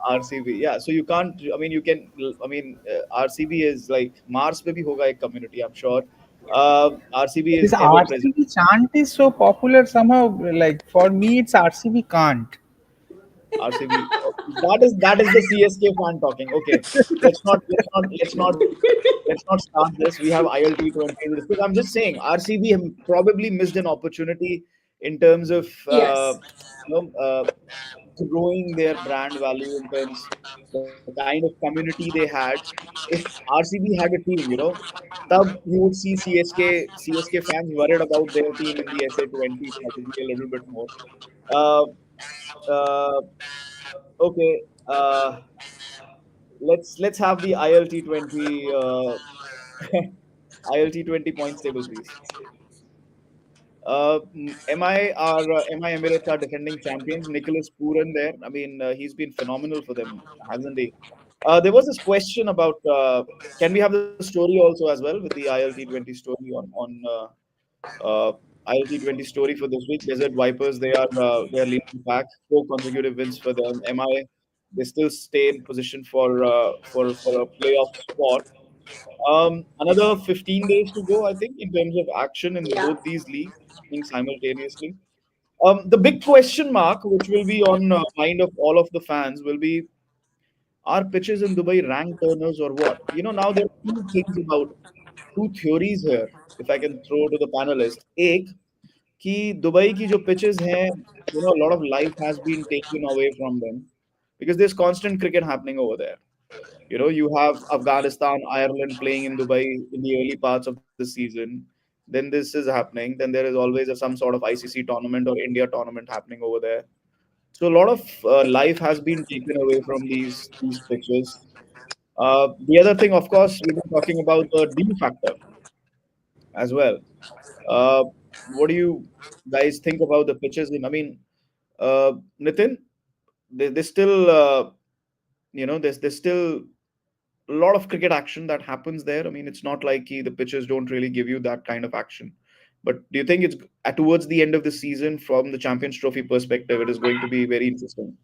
RCB, yeah. So you can't. I mean, you can. I mean, RCB is like Mars पे भी होगा एक community, I'm sure. RCB This is ever present. RCB chant is so popular somehow. Like for me, it's RCB can't. RCB. That is the CSK fan talking. Okay, let's not start this. We have ILT20. Because I'm just saying, RCB have probably missed an opportunity in terms of you know uh, growing their brand value in terms the kind of community they had. If RCB had a team, तब you would see CSK fans worried about their team in the SA20 probably a little bit more. Uh, uh, okay, let's have the ILT20 ILT20 points table, please. MI Emirates are defending champions. Nicholas Pooran there. I mean, he's been phenomenal for them, hasn't he? There was this question about can we have the story also as well with the ILT20 story uh, ILT20 story for this week. Desert Vipers, they are leading the pack. 4 consecutive wins for them. MI, they still stay in position for a playoff spot. Another 15 days to go, I think, in terms of action in both these leagues happening simultaneously. The big question mark, which will be on mind of all of the fans, will be: are pitches in Dubai rank turners or what? Now there are two things about two theories here. If I can throw to the panelists, एक कि Dubai की जो pitches हैं, a lot of life has been taken away from them because there's constant cricket happening over there. You have Afghanistan, Ireland playing in Dubai in the early parts of the season. Then this is happening. Then there is always some sort of ICC tournament or India tournament happening over there. So a lot of life has been taken away from these pitches. The other thing, of course, we've been talking about the D factor as well. Uh, what do you guys think about the pitches? I mean, Nitin, there's still there's still a lot of cricket action that happens there. I mean, it's not like the pitches don't really give you that kind of action. But do you think it's towards the end of the season, from the Champions Trophy perspective, it is going to be very interesting?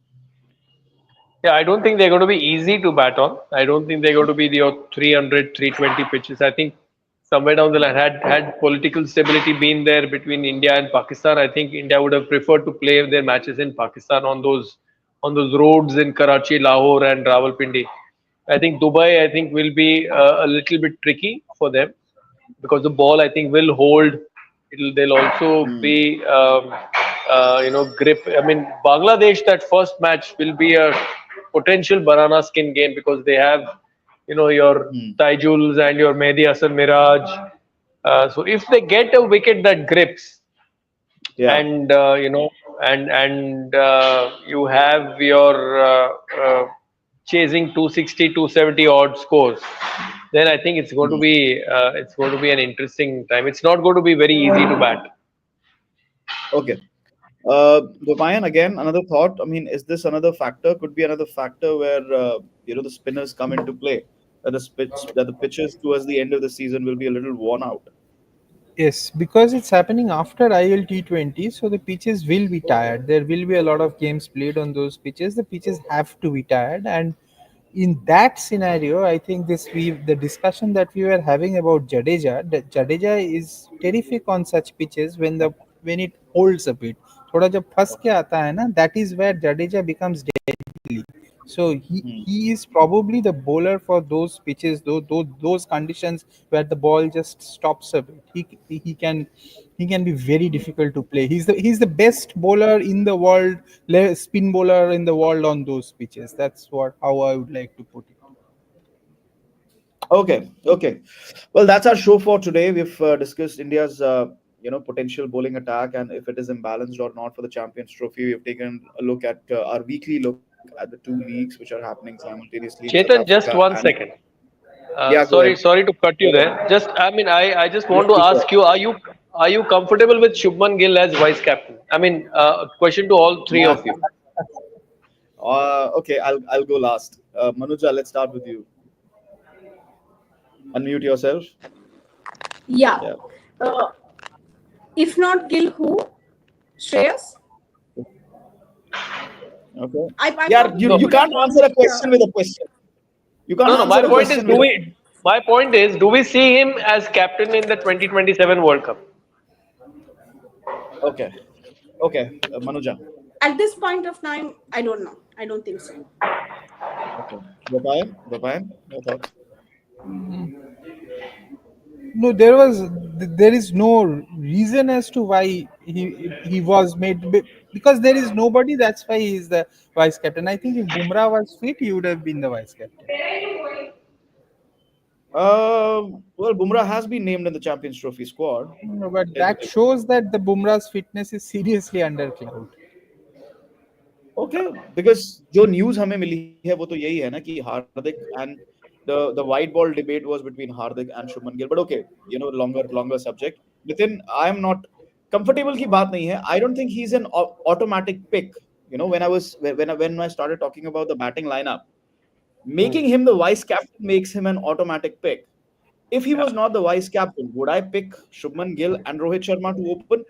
Yeah, I don't think they're going to be easy to bat on. I don't think they're going to be your 300, 320 pitches. I think somewhere down the line, had political stability been there between India and Pakistan, I think India would have preferred to play their matches in Pakistan on those roads in Karachi, Lahore, and Rawalpindi. I think Dubai, I think, will be a little bit tricky for them because the ball, I think, will hold. They'll also Hmm. be grip. I mean, Bangladesh, that first match will be a potential banana skin game because they have your Hmm. Taijuls and your Mehdi Hasan Miraj. So if they get a wicket that grips, Yeah. and you have your chasing 260, 270 odd scores, then I think Hmm. it's going to be an interesting time. It's not going to be very easy to bat. Okay. Domayan, again, another thought. I mean, is this another factor? Could be another factor where the spinners come into play. That the pitches towards the end of the season will be a little worn out. Yes, because it's happening after ILT20, so the pitches will be tired. There will be a lot of games played on those pitches. The pitches have to be tired, and in that scenario, I think the discussion that we were having about Jadeja, that Jadeja is terrific on such pitches when it holds a bit. थोड़ा जब फंस के आता है ना, that is where Jadeja becomes deadly. So Hmm. he is probably the bowler for those pitches, those conditions where the ball just stops a bit. He can be very difficult to play. He's the best bowler in the world, spin bowler in the world on those pitches. That's what how I would like to put it. Okay, okay. Well, that's our show for today. We've discussed India's potential bowling attack and if it is imbalanced or not for the Champions Trophy. We've taken a look at our weekly look at the two leagues which are happening simultaneously in South Chetan, Africa just and one second. yeah, go ahead. Sorry to cut Go you ahead. there. I just Yeah, want to please go ask you: Are you comfortable with Shubman Gill as vice captain? I mean, question to all three ahead. of you. Okay, I'll go last. Manuja, let's start with you. Unmute yourself. Yeah. Yeah. Uh, if not Gil, who? Shreyas? Okay. I'm Yeah, not you No, very you good can't at answer a cricket. question with a question. You can't no, no. answer My a point is, question with a question. My point is, do we see him as captain in the 2027 World Cup? Okay. Okay. Manuja. At this point of time, I don't know. I don't think so. Okay. Gopayan. Gopayan. Your thoughts? No, there is no reason as to why he was made because there is nobody. That's why he is the vice captain. I think if Bumrah was fit, he would have been the vice captain. Well, Bumrah has been named in the Champions Trophy squad. No, but It, that shows that the Bumrah's fitness is seriously under cloud. okay, because जो news हमें मिली है वो तो यही है ना कि हार्दिक and the white ball debate was between Hardik and Shubman Gill. But okay, longer subject. Within, I am not comfortable की बात नहीं है. I don't think he's an automatic pick. When I started talking about the batting lineup, making him the vice captain makes him an automatic pick. If he was not the vice captain, would I pick Shubman Gill and Rohit Sharma to open?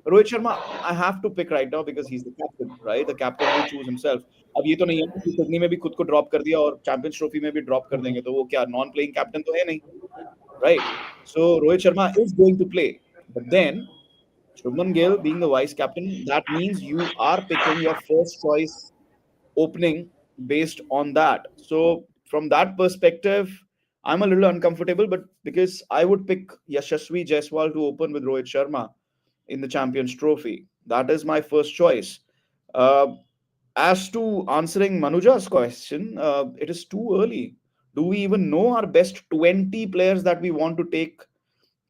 Rohit Sharma, I have to pick right now because he's the captain, right? The captain will choose himself. अब ये तो नहीं है कि Sydney में भी खुद को ड्रॉप कर दिया और चैंपियंस ट्रॉफी में भी ड्रॉप कर देंगे तो वो क्या नॉन प्लेइंग कैप्टन तो है नहीं, right? So Rohit Sharma is going to play, but then Shubman Gill being the vice captain, that means you are picking your first choice opening based on that. So from that perspective, I'm a little uncomfortable, but because I would pick Yashasvi Jaiswal to open with Rohit Sharma in the Champions Trophy. That is my first choice. Uh, as to answering Manuja's question, it is too early. Do we even know our best 20 players that we want to take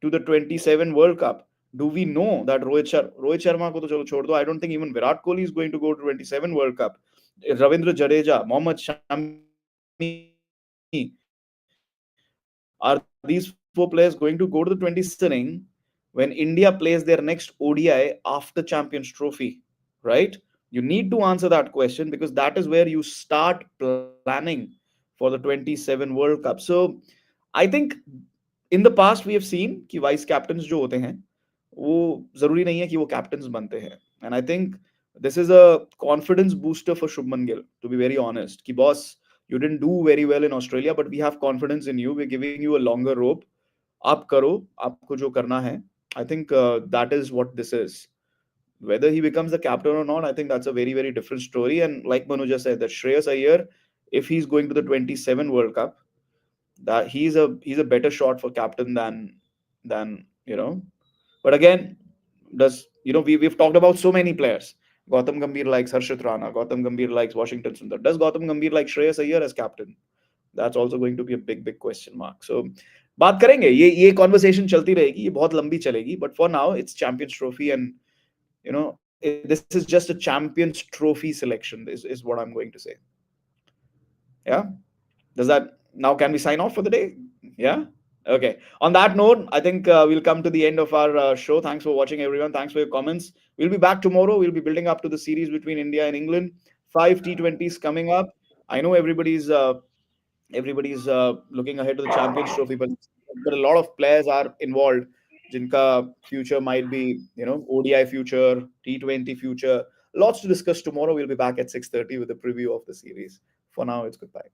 to the 27 World Cup? Do we know that Rohit Sharma ko to chalo chhod do? I don't think even Virat Kohli is going to go to 27 World Cup. Ravindra Jadeja, Mohammad Shami, are these four players going to go to the 27 when India plays their next ODI after Champions Trophy, right? You need to answer that question because that is where you start planning for the 27 World Cup. So I think in the past we have seen कि vice captains जो होते हैं वो जरूरी नहीं है कि वो कैप्टन्स बनते हैं and I think this is a confidence booster for Shubman Gill, to be very honest. Ki boss, you didn't do very well in Australia, but we have confidence in you. We're giving you a longer rope. आप करो, आपको जो करना है. I think that is what this is. Whether he becomes the captain or not, I think that's a very, very different story. And like Manuja said, that Shreyas Iyer, if he's going to the 27 World Cup, that he's a better shot for captain than. But again, we've talked about so many players. Gautam Gambhir likes Harshit Rana. Gautam Gambhir likes Washington Sundar. Does Gautam Gambhir like Shreyas Iyer as captain? That's also going to be a big, big question mark. So बात करेंगे, ये conversation चलती रहेगी, ये बहुत लंबी चलेगी. But for now, it's Champions Trophy, and this is just a Champions Trophy selection. Is what I'm going to say. Yeah. Does that now can we sign off for the day? Yeah. Okay. On that note, I think we'll come to the end of our show. Thanks for watching, everyone. Thanks for your comments. We'll be back tomorrow. We'll be building up to the series between India and England. 5 T20s coming up. I know everybody's looking ahead to the Champions Trophy, but a lot of players are involved. Jinka future might be ODI future, T20 future. Lots to discuss tomorrow. We'll be back at 6:30 with a preview of the series. For now, it's goodbye.